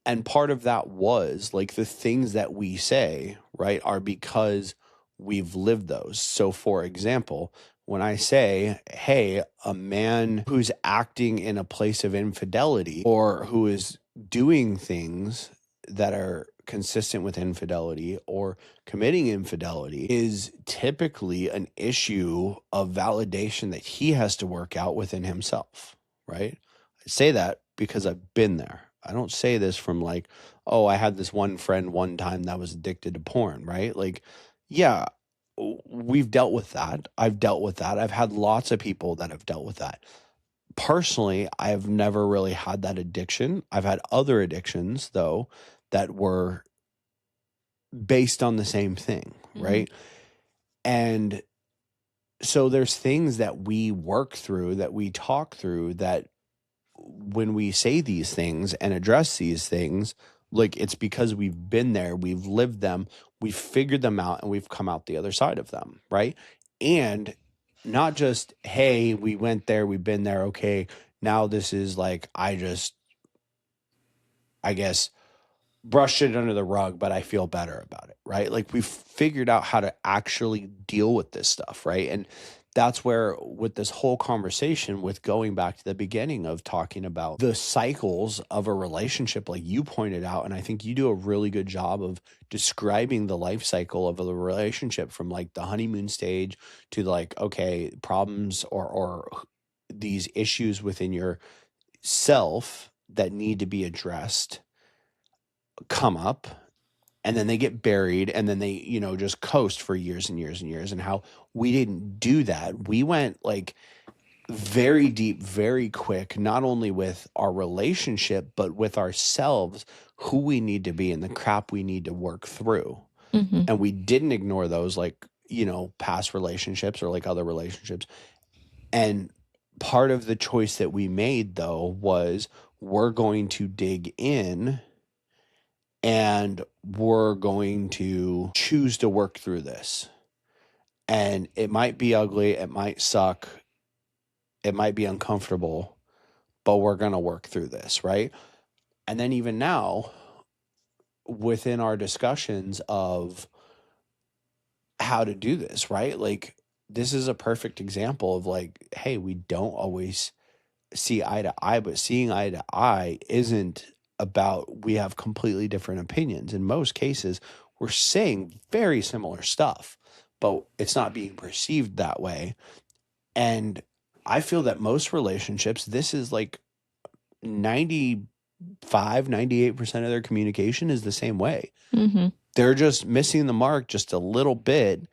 And part of that was like the things that we say, right, are because we've lived those. So for example, when I say, hey, a man who's acting in a place of infidelity, or who is doing things that are consistent with infidelity or committing infidelity, is typically an issue of validation that he has to work out within himself, right? I say that because I've been there. I don't say this from like, oh, I had this one friend one time that was addicted to porn, right? Like, yeah, we've dealt with that. I've dealt with that. I've had lots of people that have dealt with that. Personally, I've never really had that addiction. I've had other addictions, though, that were based on the same thing, right? And so there's things that we work through, that we talk through, that when we say these things and address these things, like, it's because we've been there, we've lived them, we've figured them out, and we've come out the other side of them, right? And not just, hey, we went there, we've been there, okay, now this is like, I guess, brushed it under the rug, but I feel better about it, right? Like, we've figured out how to actually deal with this stuff, right? And that's where, with this whole conversation, with going back to the beginning of talking about the cycles of a relationship, like you pointed out, and I think you do a really good job of describing the life cycle of a relationship, from like the honeymoon stage to like, okay, problems or these issues within your self that need to be addressed come up, and then they get buried, and then they, just coast for years and years and years. And how we didn't do that. We went like very deep, very quick, not only with our relationship, but with ourselves, who we need to be and the crap we need to work through. And we didn't ignore those, like, past relationships or like other relationships. And part of the choice that we made, though, was we're going to dig in, and we're going to choose to work through this. And it might be ugly, it might suck, it might be uncomfortable, but we're going to work through this, right? And then even now, within our discussions of how to do this, right? Like, this is a perfect example of like, hey, we don't always see eye to eye, but seeing eye to eye isn't about we have completely different opinions. In most cases, we're saying very similar stuff, but it's not being perceived that way. And I feel that most relationships, this is like 98% of their communication is the same way. They're just missing the mark just a little bit.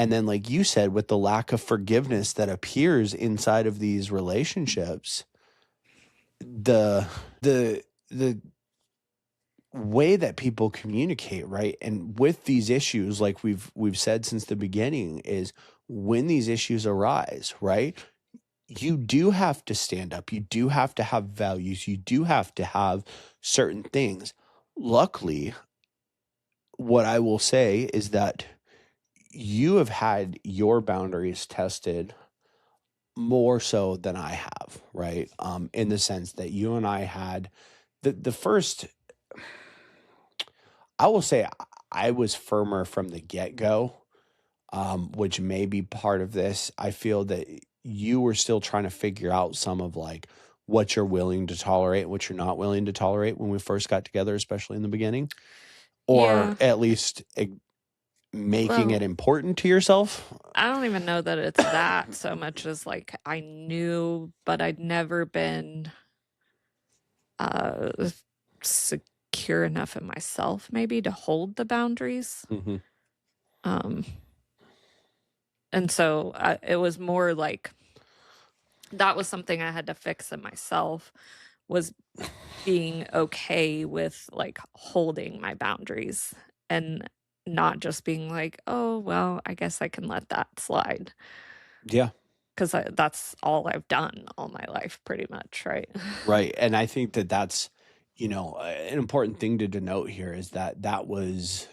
And then, like you said, with the lack of forgiveness that appears inside of these relationships, the the way that people communicate, right? And with these issues, like we've said since the beginning, is when these issues arise, right? You do have to stand up. You do have to have values. You do have to have certain things. Luckily, what I will say is that you have had your boundaries tested more so than I have, right? In the sense that you and I had the first, I will say I was firmer from the get-go, which may be part of this. I feel that you were still trying to figure out some of like what you're willing to tolerate, what you're not willing to tolerate when we first got together, especially in the beginning, or Yeah. at least making it Well, important to yourself. I don't even know that it's that so much as like I knew, but I'd never been uh secure enough in myself maybe to hold the boundaries. Hmm. Um and so it was more like that was something I had to fix in myself, was being okay with like holding my boundaries and not just being like, oh, well, I guess I can let that slide. Yeah. Because that's all I've done all my life, pretty much, right? Right. And I think that that's, an important thing to denote here is that that was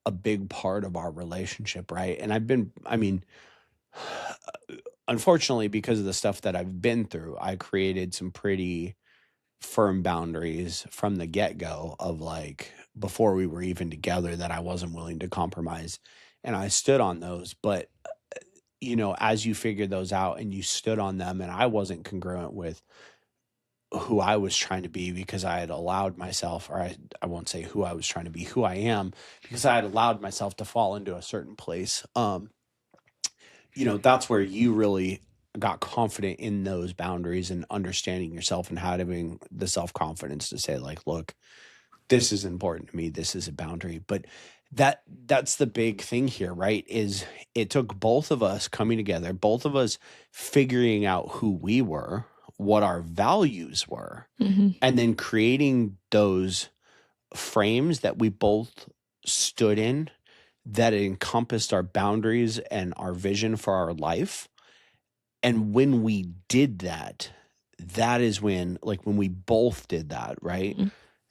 a big part of our relationship, right? And I mean, unfortunately, because of the stuff that I've been through, I created some pretty firm boundaries from the get-go of like before we were even together that I wasn't willing to compromise. And I stood on those. But, as you figured those out and you stood on them, and I wasn't congruent with who I was trying to be because I had allowed myself, or I won't say who I was trying to be, who I am, because I had allowed myself to fall into a certain place. That's where you really got confident in those boundaries and understanding yourself and having the self-confidence to say like, look, this is important to me. This is a boundary. But that's the big thing here, right? Is it took both of us coming together, both of us figuring out who we were, what our values were, Hmm. and then creating those frames that we both stood in that encompassed our boundaries and our vision for our life. And when we did that, that is when, like when we both did that, right?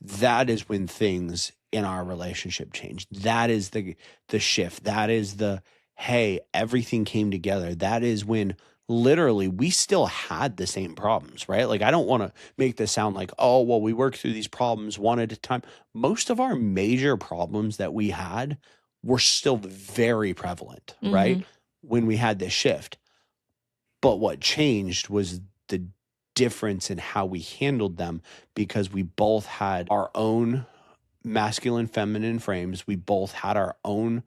That is when things in our relationship changed. That is the shift. That is the, hey, everything came together. That is when literally we still had the same problems, right? Like I don't want to make this sound like, oh, well, we worked through these problems one at a time. Most of our major problems that we had were still very prevalent, Hmm. right? When we had this shift. But what changed was the difference in how we handled them because we both had our own masculine, feminine frames. We both had our own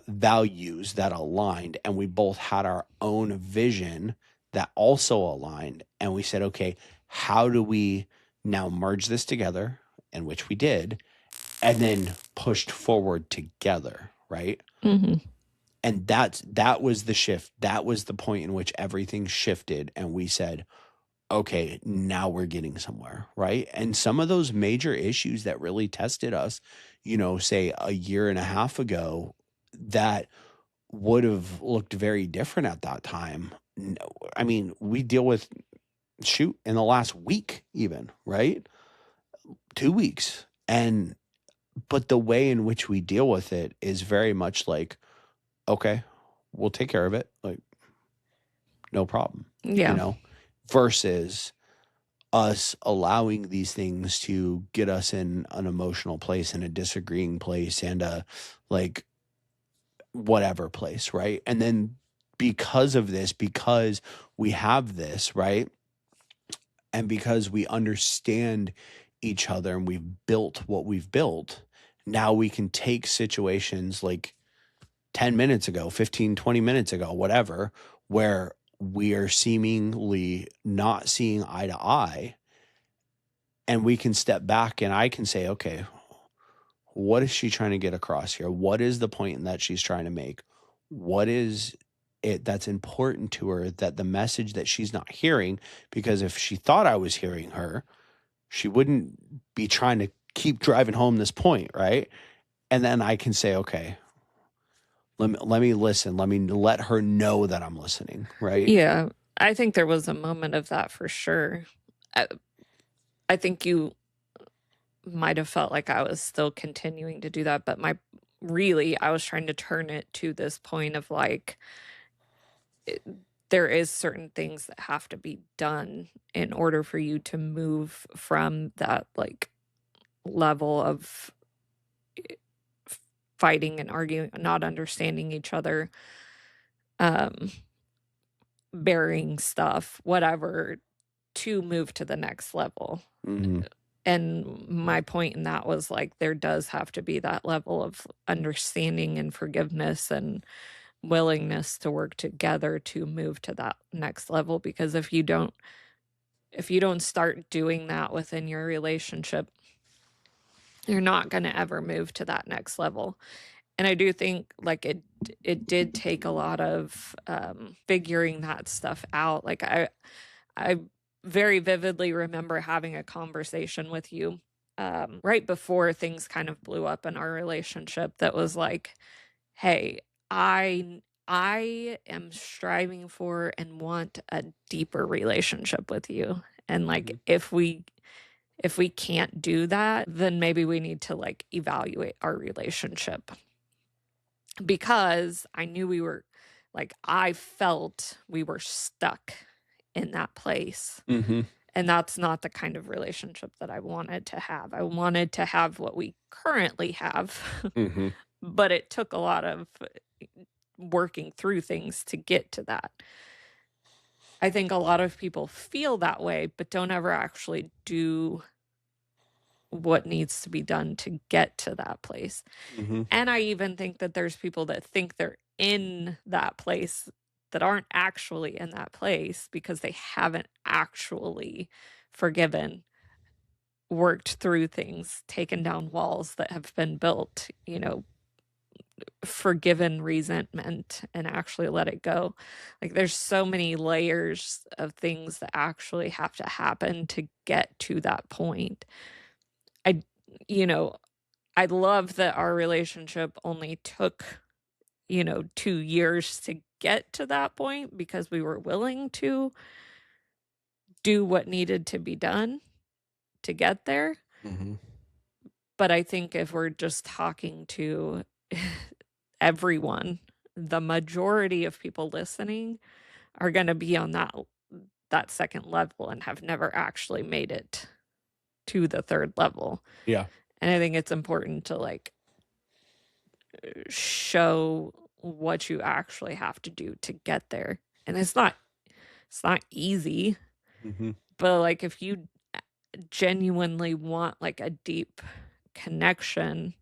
values that aligned, and we both had our own vision that also aligned. And we said, okay, how do we now merge this together? And which we did, and then pushed forward together, right? Hmm. And that was the shift. That was the point in which everything shifted, and we said, okay, now we're getting somewhere, right? And some of those major issues that really tested us, say a year and a half ago, that would have looked very different at that time. I mean, we deal with shoot in the last week, even, right? 2 weeks. But the way in which we deal with it is very much like, okay, we'll take care of it. Like, no problem, Yeah. versus us allowing these things to get us in an emotional place and a disagreeing place and a like whatever place, right? And then because of this, because we have this, right? And because we understand each other and we've built what we've built, now we can take situations like 10 minutes ago, 15, 20 minutes ago, whatever, where we are seemingly not seeing eye to eye, and we can step back and I can say, okay, What is she trying to get across here? What is the point that she's trying to make? What is it that's important to her, that the message that she's not hearing? Because if she thought I was hearing her, she wouldn't be trying to keep driving home this point, right? And then I can say, okay, let me listen. Let me let her know that I'm listening, right? Yeah, I think there was a moment of that for sure. I think you might have felt like I was still continuing to do that, but I was trying to turn it to this point of like, there is certain things that have to be done in order for you to move from that like level of fighting and arguing, not understanding each other, burying stuff, whatever, to move to the next level. Mhm. And my point in that was like, there does have to be that level of understanding and forgiveness and willingness to work together to move to that next level. Because if you don't start doing that within your relationship, you're not going to ever move to that next level. And I do think like it did take a lot of figuring that stuff out. Like I very vividly remember having a conversation with you right before things kind of blew up in our relationship that was like, hey, I am striving for and want a deeper relationship with you. And like Mhm. if we can't do that, then maybe we need to like evaluate our relationship. Because I knew I felt we were stuck in that place. Mhm. And that's not the kind of relationship that I wanted to have. I wanted to have what we currently have, Mhm. but it took a lot of working through things to get to that. I think a lot of people feel that way, but don't ever actually do what needs to be done to get to that place. Mhm. And I even think that there's people that think they're in that place that aren't actually in that place because they haven't actually forgiven, worked through things, taken down walls that have been built, forgiven resentment and actually let it go. Like there's so many layers of things that actually have to happen to get to that point. I you know, I love that our relationship only took, 2 years to get to that point because we were willing to do what needed to be done to get there. Mhm. But I think if we're just talking to everyone, the majority of people listening are gonna be on that second level and have never actually made it to the third level. Yeah. And I think it's important to, like, show what you actually have to do to get there. And it's not easy, Mhm. but, like, if you genuinely want, like, a deep connection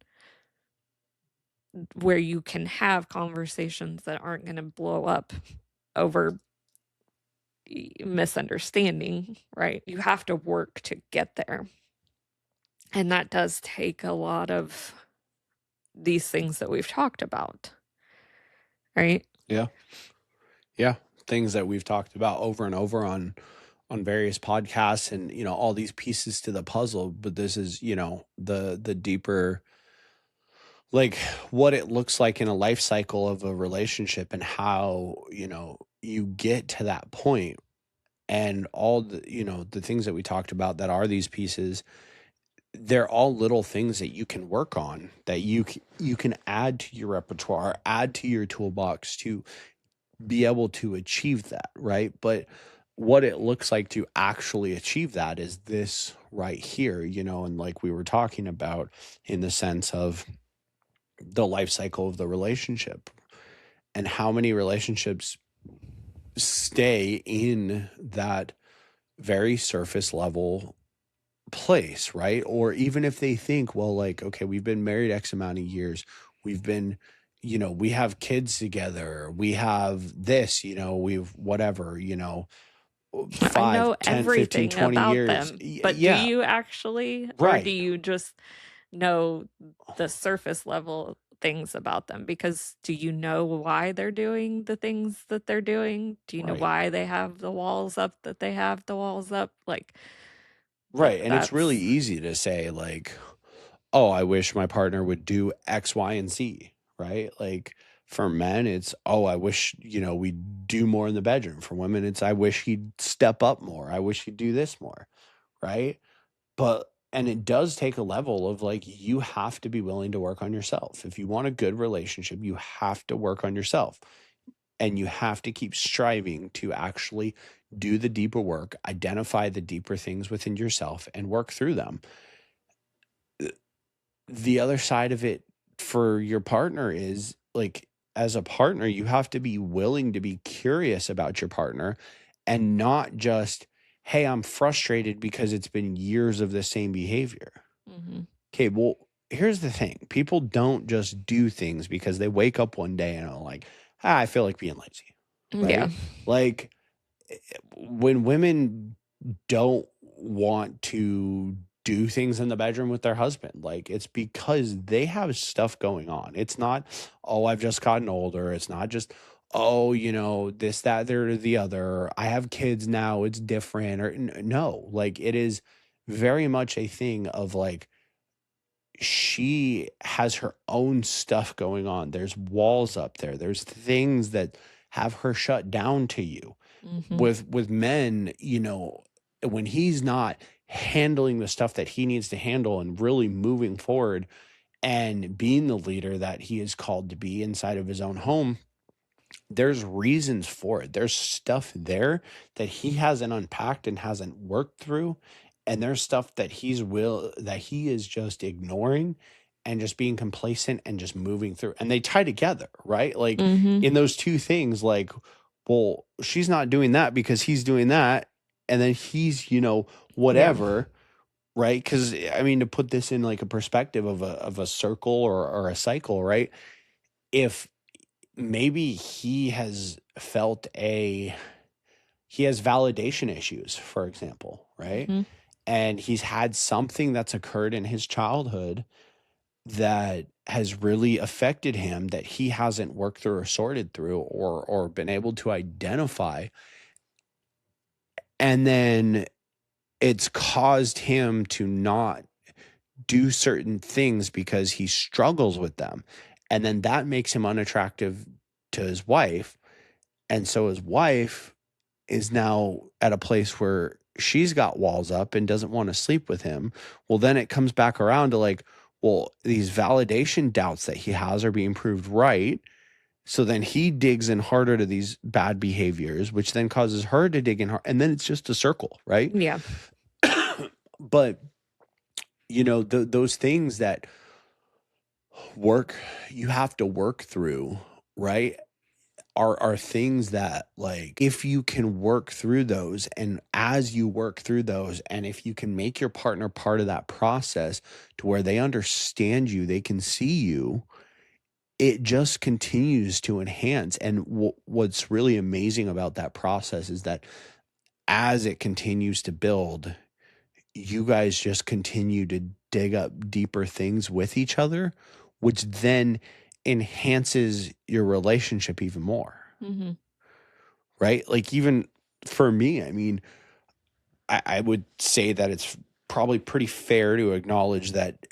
where you can have conversations that aren't gonna blow up over misunderstanding, right? You have to work to get there. And that does take a lot of these things that we've talked about, right? Yeah. Yeah. Things that we've talked about over and over on various podcasts, and all these pieces to the puzzle, but this is, the deeper, like, what it looks like in a life cycle of a relationship, and how, you get to that point, and all the things that we talked about that are these pieces. They're all little things that you can work on, that you can add to your repertoire, add to your toolbox to be able to achieve that, right? But what it looks like to actually achieve that is this right here, and like we were talking about, in the sense of the life cycle of the relationship, and how many relationships stay in that very surface level place, right? Or even if they think, well, like, okay, we've been married X amount of years, we've been, we have kids together, we have this, we've whatever, I 5, know 10, 15, everything 20 about years. them, but do Yeah, you actually, or do right. you just know the surface level things about them, because do you know why they're doing the things that they're doing? Do you know Right. why they have the walls up that they have the walls up? Like Right. And it's really that's easy to say, like, oh, I wish my partner would do X, Y, and Z, right? Like for men, it's, oh, I wish, we'd do more in the bedroom. For women, it's, I wish he'd step up more. I wish he'd do this more, right? And it does take a level of like, you have to be willing to work on yourself. If you want a good relationship, you have to work on yourself and you have to keep striving to actually do the deeper work, identify the deeper things within yourself and work through them. The other side of it for your partner is like, as a partner, you have to be willing to be curious about your partner and not just, hey, I'm frustrated because it's been years of the same behavior. Mhm. Okay, well, here's the thing. People don't just do things because they wake up one day and are like, I feel like being lazy, Yeah. right? Like when women don't want to do things in the bedroom with their husband, like it's because they have stuff going on. It's not, oh, I've just gotten older. It's not just, oh, this, that, there, or the other. I have kids now. It's different. Or no, like it is very much a thing of like, she has her own stuff going on. There's walls up there. There's things that have her shut down to you. Mhm. With men, when he's not handling the stuff that he needs to handle and really moving forward and being the leader that he is called to be inside of his own home, there's reasons for it. There's stuff there that he hasn't unpacked and hasn't worked through. And there's stuff that he is just ignoring and just being complacent and just moving through. And they tie together, right? Like Mhm. in those two things, like, well, she's not doing that because he's doing that. And then he's, Yeah. whatever, right? Because I mean, to put this in like a perspective of a circle or a cycle, right? If maybe he has validation issues, for example, right? Mhm. And he's had something that's occurred in his childhood that has really affected him that he hasn't worked through or sorted through or been able to identify. And then it's caused him to not do certain things because he struggles with them. And then that makes him unattractive to his wife. And so his wife is now at a place where she's got walls up and doesn't want to sleep with him. Well, then it comes back around to like, well, these validation doubts that he has are being proved right. So then he digs in harder to these bad behaviors, which then causes her to dig in hard. And then it's just a circle, right? Yeah. But, those things that you have to work through, right? Are things that like if you can work through those and as you work through those and if you can make your partner part of that process to where they understand you, they can see you, it just continues to enhance. And what's really amazing about that process is that as it continues to build, you guys just continue to dig up deeper things with each other, which then enhances your relationship even more. Mhm. Right? Like even for me, I mean, I would say that it's probably pretty fair to acknowledge that,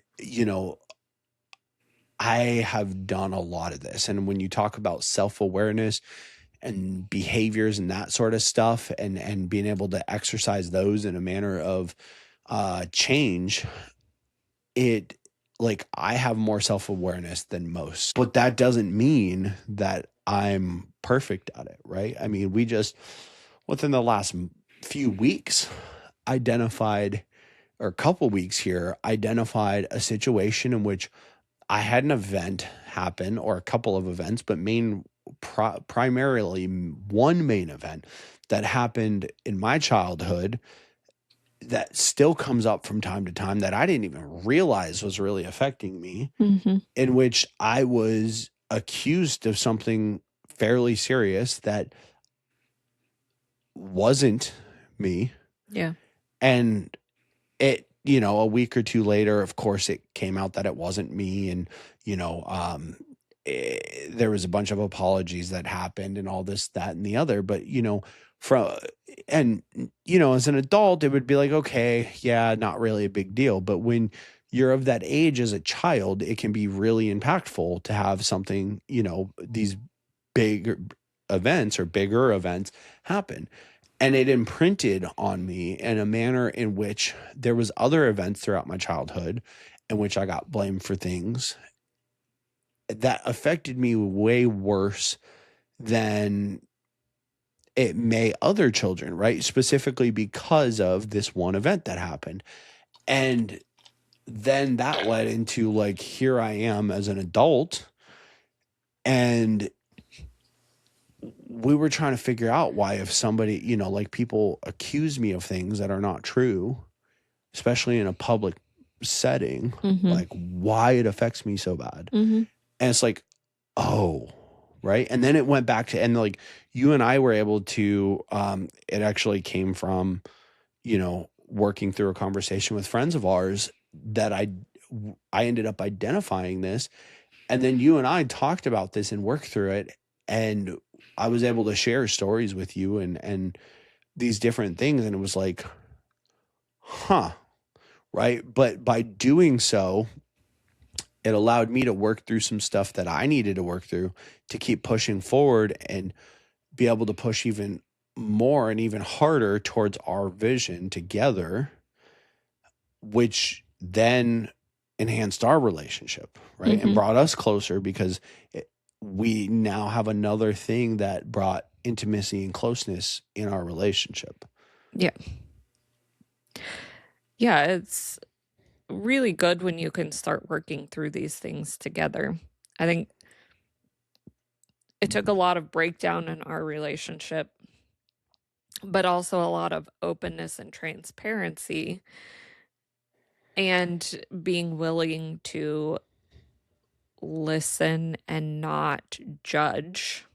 I have done a lot of this. And when you talk about self-awareness and behaviors and that sort of stuff and being able to exercise those in a manner of change, it like I have more self-awareness than most. But that doesn't mean that I'm perfect at it, right? I mean, we just within the last few weeks identified or a couple weeks here identified a situation in which I had an event happen or a couple of events, but primarily one main event that happened in my childhood that still comes up from time to time that I didn't even realize was really affecting me, Mhm. in which I was accused of something fairly serious that wasn't me. Yeah. And it a week or two later, of course, it came out that it wasn't me. And, there was a bunch of apologies that happened and all this, that, and the other. But, from, and, as an adult, it would be like, okay, yeah, not really a big deal. But when you're of that age as a child, it can be really impactful to have something, these big events or bigger events happen. And it imprinted on me in a manner in which there was other events throughout my childhood in which I got blamed for things that affected me way worse than it may other children, right? Specifically because of this one event that happened. And then that led into like, here I am as an adult, and we were trying to figure out why, if somebody, like people accuse me of things that are not true, especially in a public setting, like why it affects me so bad. And it's like, oh, right. And then it went back to, and like you and I were able to, it actually came from, working through a conversation with friends of ours that I ended up identifying this. And then you and I talked about this and worked through it. And I was able to share stories with you and these different things. And it was like, huh. Right. But by doing so, it allowed me to work through some stuff that I needed to work through to keep pushing forward and be able to push even more and even harder towards our vision together, which then enhanced our relationship, right? And brought us closer because we now have another thing that brought intimacy and closeness in our relationship. Yeah. Yeah, it's really good when you can start working through these things together. I think it took a lot of breakdown in our relationship, but also a lot of openness and transparency and being willing to listen and not judge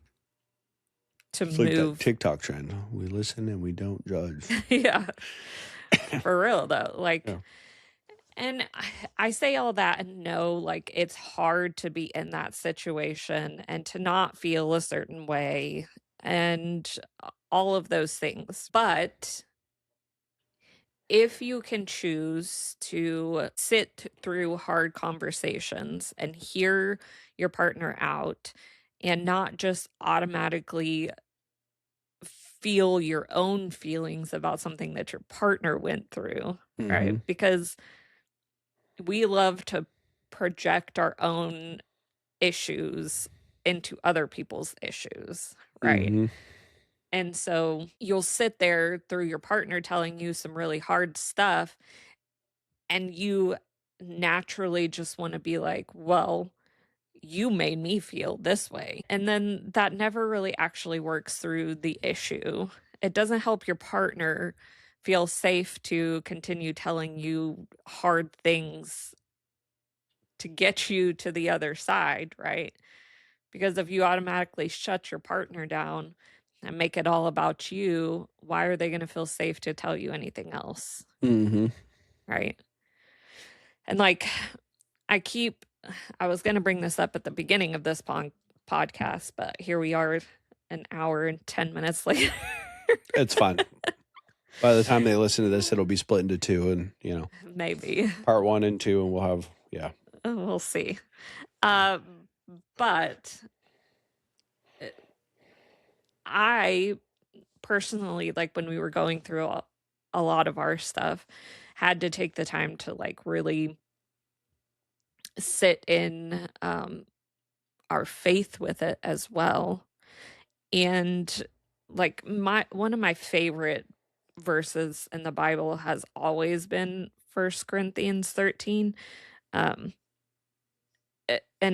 to It's like that move. TikTok trend. We listen and we don't judge. Yeah. For real though. Like, Yeah. and I say all that and know like it's hard to be in that situation and to not feel a certain way and all of those things. But if you can choose to sit through hard conversations and hear your partner out and not just automatically feel your own feelings about something that your partner went through, right? Because we love to project our own issues into other people's issues, right? And so you'll sit there through your partner telling you some really hard stuff, and you naturally just want to be like, well, you made me feel this way. And then that never really actually works through the issue. It doesn't help your partner feel safe to continue telling you hard things to get you to the other side, right? Because if you automatically shut your partner down and make it all about you, why are they going to feel safe to tell you anything else? Right? And like, I was going to bring this up at the beginning of this podcast, but here we are an hour and 10 minutes later. It's fine. By the time they listen to this, it'll be split into two, and Maybe part 1 and 2, and we'll have we'll see. But I personally, like when we were going through a lot of our stuff, had to take the time to like really sit in our faith with it as well. And like one of my favorite verses in the Bible has always been 1 Corinthians 13. And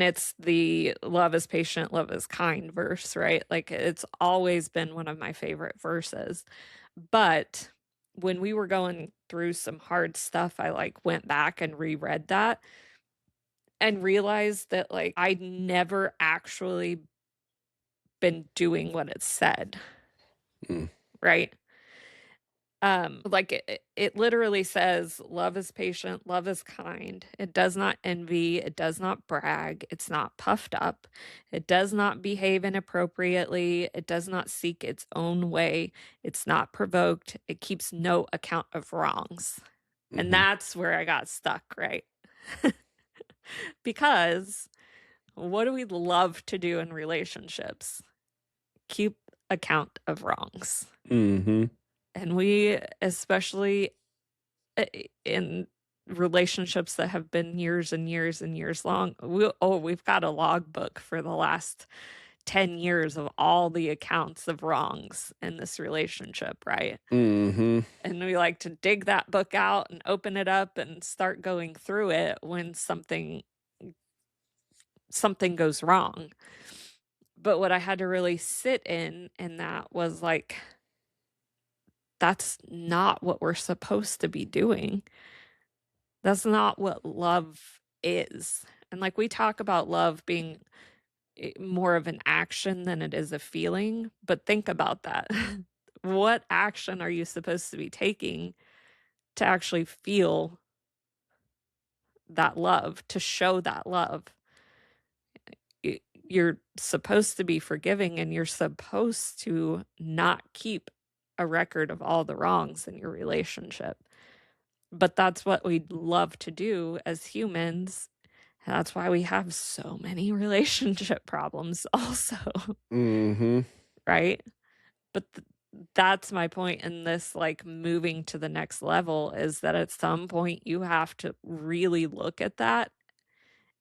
it's the love is patient, love is kind verse, right? Like it's always been one of my favorite verses. But when we were going through some hard stuff, I like went back and reread that and realized that like I'd never actually been doing what it said. Right? Like it literally says, love is patient, love is kind. It does not envy, it does not brag, it's not puffed up, it does not behave inappropriately, it does not seek its own way, it's not provoked, it keeps no account of wrongs. And Hmm. that's where I got stuck, right? Because what do we love to do in relationships? Keep account of wrongs. Hmm. And we, especially in relationships that have been years and years and years long, we've got a logbook for the last 10 years of all the accounts of wrongs in this relationship, right? Hmm. And we like to dig that book out and open it up and start going through it when something goes wrong. But what I had to really sit in that was like, that's not what we're supposed to be doing. That's not what love is. And like we talk about love being more of an action than it is a feeling, but think about that. What action are you supposed to be taking to actually feel that love, to show that love? You're supposed to be forgiving and you're supposed to not keep a record of all the wrongs in your relationship. But that's what we love to do as humans. That's why we have so many relationship problems also, Hmm. right? But that's my point in this, like, moving to the next level, is that at some point you have to really look at that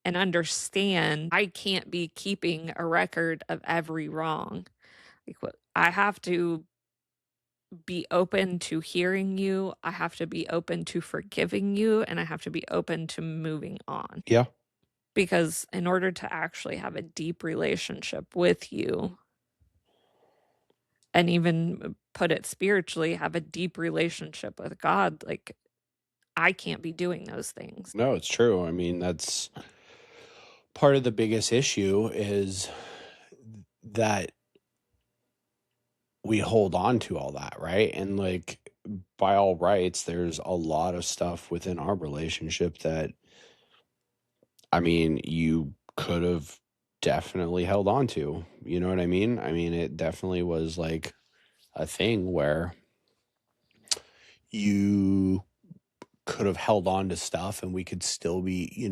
and understand I can't be keeping a record of every wrong. Like, what I have to be open to hearing you, I have to be open to forgiving you, and I have to be open to moving on. Yeah. Because in order to actually have a deep relationship with you, and even put it spiritually, have a deep relationship with God, like, I can't be doing those things. No, it's true. I mean, that's part of the biggest issue is that we hold on to all that, right? And like by all rights, there's a lot of stuff within our relationship that I mean, you could have definitely held on to. You know what I mean? I mean, it definitely was like a thing where you could have held on to stuff and we could still be,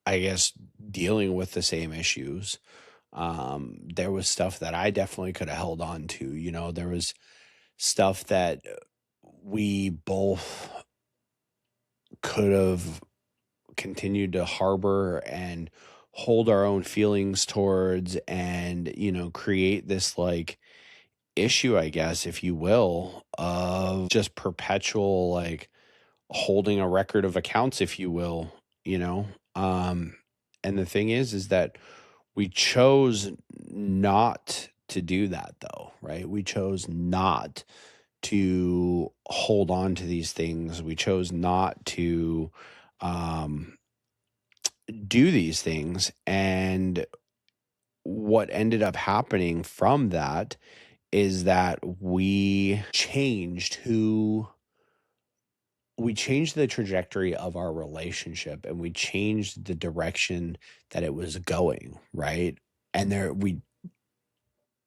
I guess dealing with the same issues. There was stuff that I definitely could have held on to. There was stuff that we both could have continued to harbor and hold our own feelings towards and, create this like issue, I guess, if you will, of just perpetual like holding a record of accounts, if you will, you know. Um, and the thing is that we chose not to do that though, right? We chose not to hold on to these things. We chose not to um, do these things. And what ended up happening from that is that we changed the trajectory of our relationship and we changed the direction that it was going, right? And we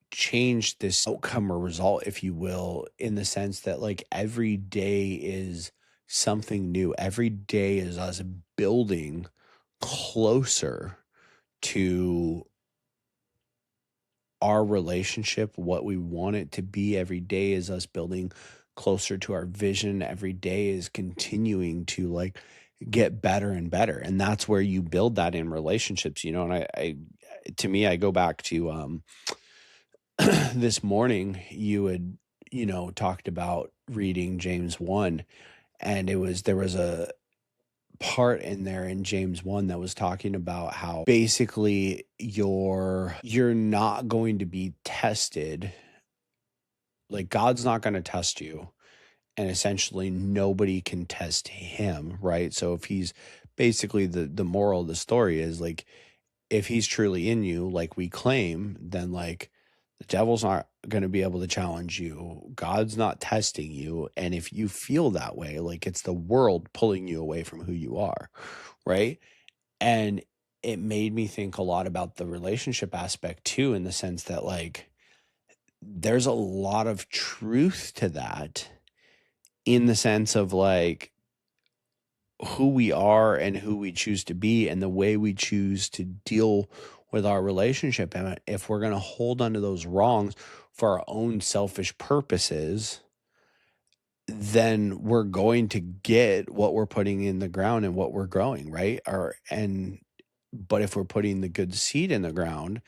changed this outcome or result, if you will, in the sense that like every day is something new. Every day is us building closer to our relationship, what we want it to be. Every day is us building closer to our vision. Every day is continuing to like get better and better. And that's where you build that in relationships, and I to me, I go back to this morning you had, talked about reading James 1, and there was a part in there in James 1 that was talking about how basically you're not going to be tested, like God's not going to test you, and essentially nobody can test him, right? So if he's basically the moral of the story is like if he's truly in you like we claim, then like The devil's not going to be able to challenge you. God's not testing you. And if you feel that way, like it's the world pulling you away from who you are, right? And it made me think a lot about the relationship aspect too, in the sense that like there's a lot of truth to that, in the sense of like who we are and who we choose to be and the way we choose to deal with our relationship. And if we're going to hold on to those wrongs for our own selfish purposes, then we're going to get what we're putting in the ground and what we're growing, right? But if we're putting the good seed in the ground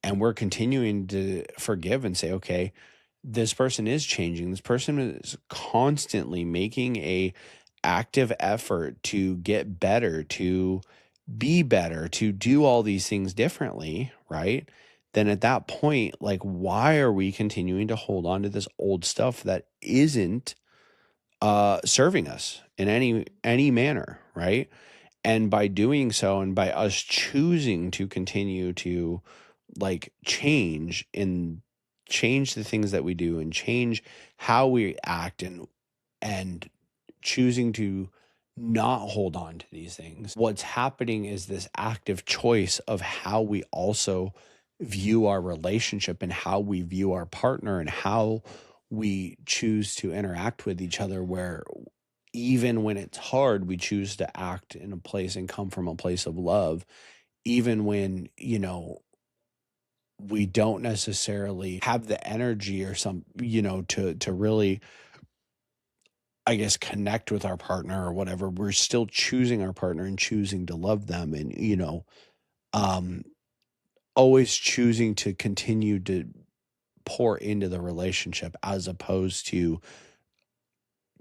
and we're continuing to forgive and say, okay, this person is changing, this person is constantly making a active effort to get better, to be better, to do all these things differently, right? Then at that point, like, why are we continuing to hold on to this old stuff that isn't serving us in any manner, right? And by doing so, and by us choosing to continue to like change the things that we do and change how we act, and choosing to not hold on to these things, what's happening is this active choice of how we also view our relationship and how we view our partner and how we choose to interact with each other, where even when it's hard, we choose to act in a place and come from a place of love, even when, we don't necessarily have the energy or to really, I guess, connect with our partner or whatever. We're still choosing our partner and choosing to love them, and, um, always choosing to continue to pour into the relationship, as opposed to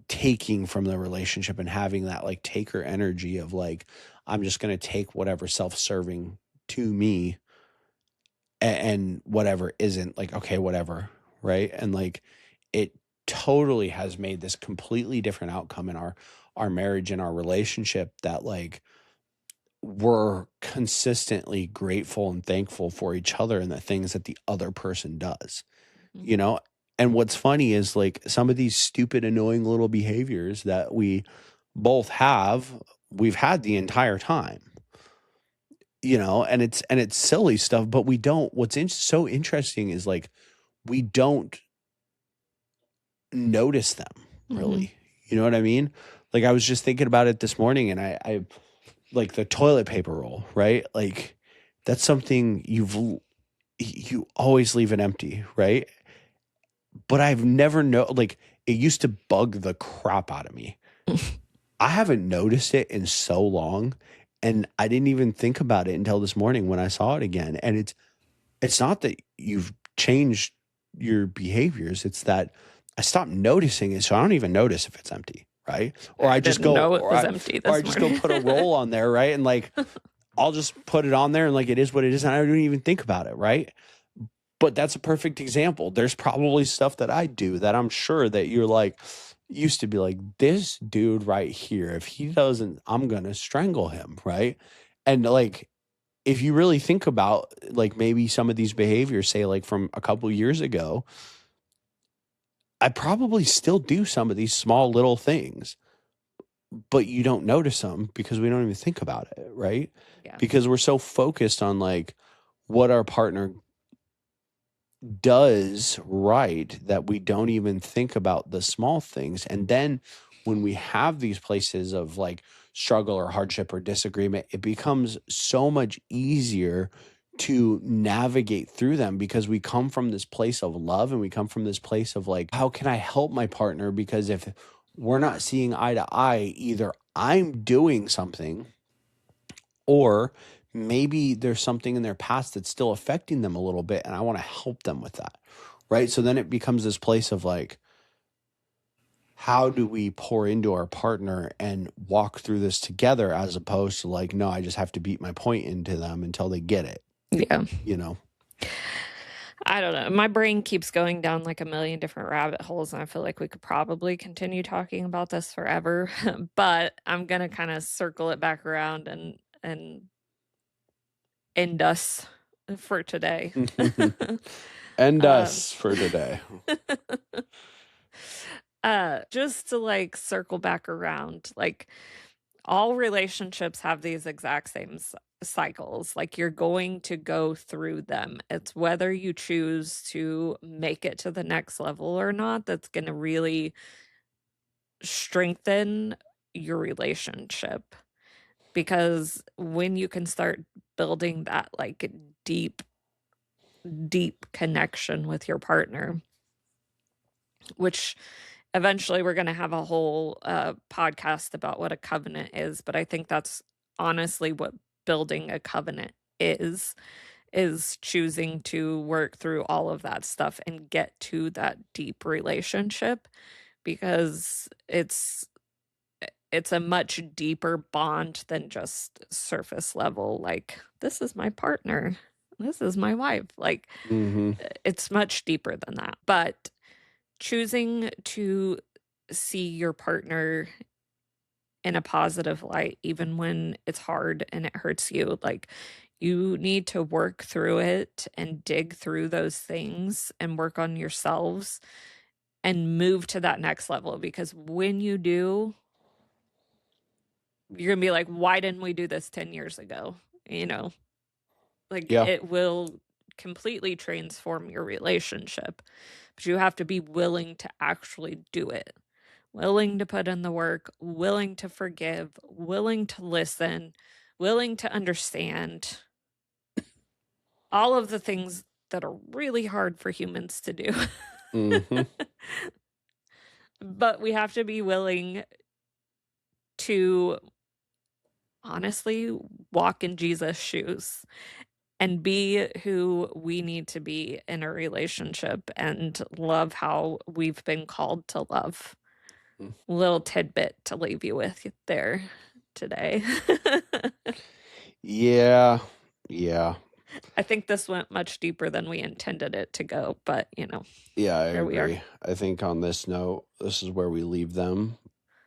taking from the relationship and having that like taker energy of like, I'm just going to take whatever self-serving to me, and whatever isn't, like, okay, whatever, right? And like it totally has made this completely different outcome in our marriage and our relationship, that like we're consistently grateful and thankful for each other and the things that the other person does, Mhm. you know? And what's funny is like some of these stupid, annoying little behaviors that we both have, we've had the entire time, and it's silly stuff, but we don't, so interesting is like, we don't notice them Mhm. really. You know what I mean? Like I was just thinking about it this morning, and I like the toilet paper roll, right? Like that's something you always leave it empty, right? But I've never like it used to bug the crap out of me. I haven't noticed it in so long, and I didn't even think about it until this morning when I saw it again. And it's not that you've changed your behaviors, it's that I stopped noticing it, so I don't even notice if it's empty, right? Or I I just didn't go, know it was empty or I this just go morning. put a roll on there, right? And like I'll just put it on there, and like it is what it is, and I don't even think about it, right? But that's a perfect example. There's probably stuff that I do that I'm sure that you're like, used to be like, this dude right here, if he doesn't, I'm gonna strangle him, right? And like if you really think about like maybe some of these behaviors, say like from a couple years ago, I probably still do some of these small little things, but you don't notice them because we don't even think about it, right? Yeah. Because we're so focused on like what our partner does right that we don't even think about the small things. And then when we have these places of like struggle or hardship or disagreement, it becomes so much easier to navigate through them, because we come from this place of love, and we come from this place of like, how can I help my partner? Because if we're not seeing eye to eye, either I'm doing something, or maybe there's something in their past that's still affecting them a little bit, and I want to help them with that. Right. So then it becomes this place of like, how do we pour into our partner and walk through this together, as opposed to like, no, I just have to beat my point into them until they get it, Yeah. you know? I don't know. My brain keeps going down like a million different rabbit holes, and I feel like we could probably continue talking about this forever. But I'm gonna kind of circle it back around and end us for today. End Um, us for today. just to like circle back around, like all relationships have these exact same cycles. Like you're going to go through them. It's whether you choose to make it to the next level or not that's going to really strengthen your relationship. Because when you can start building that like deep, deep connection with your partner, which eventually we're going to have a whole podcast about what a covenant is, but I think that's honestly what building a covenant is choosing to work through all of that stuff and get to that deep relationship, because it's a much deeper bond than just surface level, like this is my partner, this is my wife. Like Mm-hmm. it's much deeper than that. But choosing to see your partner in a positive light, even when it's hard and it hurts you, like you need to work through it and dig through those things and work on yourselves and move to that next level. Because when you do, you're gonna be like, why didn't we do this 10 years ago? You know, like Yeah. it will completely transform your relationship, but you have to be willing to actually do it, willing to put in the work, willing to forgive, willing to listen, willing to understand, all of the things that are really hard for humans to do. Mm-hmm. But we have to be willing to honestly walk in Jesus' shoes and be who we need to be in a relationship and love how we've been called to love. Little tidbit to leave you with there today. Yeah. Yeah. I think this went much deeper than we intended it to go, but Yeah, I here we are. agree. I think on this note, this is where we leave them.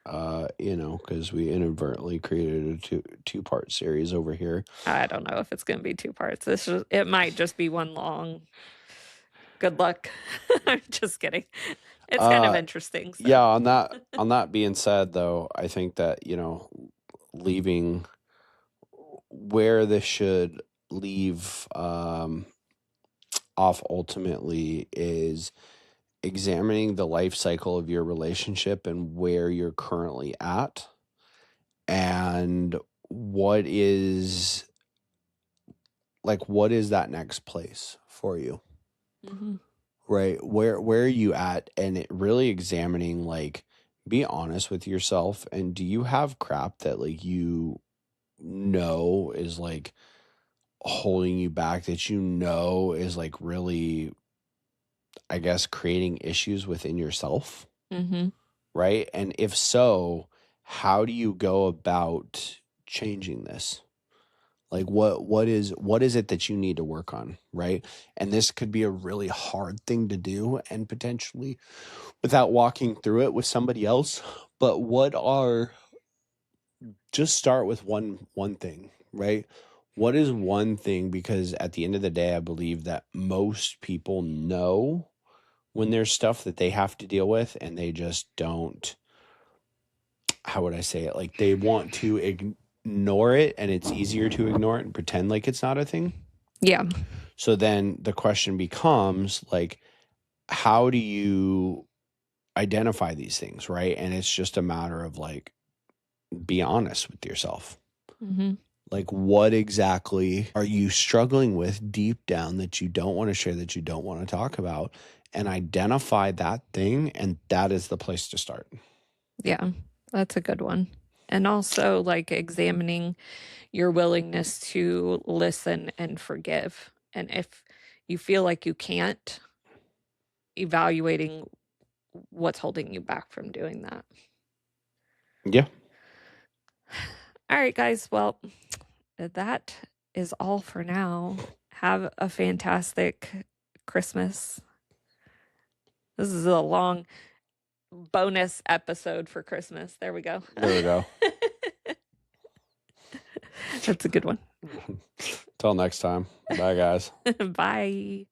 Because we inadvertently created a two-part series over here. I don't know if it's going to be 2 parts. It might just be one long. Good luck. I'm just kidding. It's kind of interesting. So. Yeah, on that being said though, I think that, leaving where this should leave off ultimately is examining the life cycle of your relationship and where you're currently at, and what is that next place for you, Mm-hmm. right? Where are you at, and it really examining, like, be honest with yourself, and do you have crap that like is like holding you back, that is like really, I guess, creating issues within yourself, Mm-hmm. right? And if so, how do you go about changing this? Like what is it that you need to work on, right? And this could be a really hard thing to do, and potentially without walking through it with somebody else. But just start with one thing, right? What is one thing? Because at the end of the day, I believe that most people know when there's stuff that they have to deal with, and they just don't, how would I say it? Like, they want to ignore it, and it's easier to ignore it and pretend like it's not a thing. Yeah. So then the question becomes, like, how do you identify these things, right? And it's just a matter of, like, be honest with yourself. Mm-hmm. Like, what exactly are you struggling with deep down that you don't want to share, that you don't want to talk about, and identify that thing, and that is the place to start. Yeah, that's a good one. And also like examining your willingness to listen and forgive. And if you feel like you can't, evaluating what's holding you back from doing that. Yeah. All right, guys. Well, that is all for now. Have a fantastic Christmas. This is a long bonus episode for Christmas. There we go. There we go. That's a good one. Till next time. Bye, guys. Bye.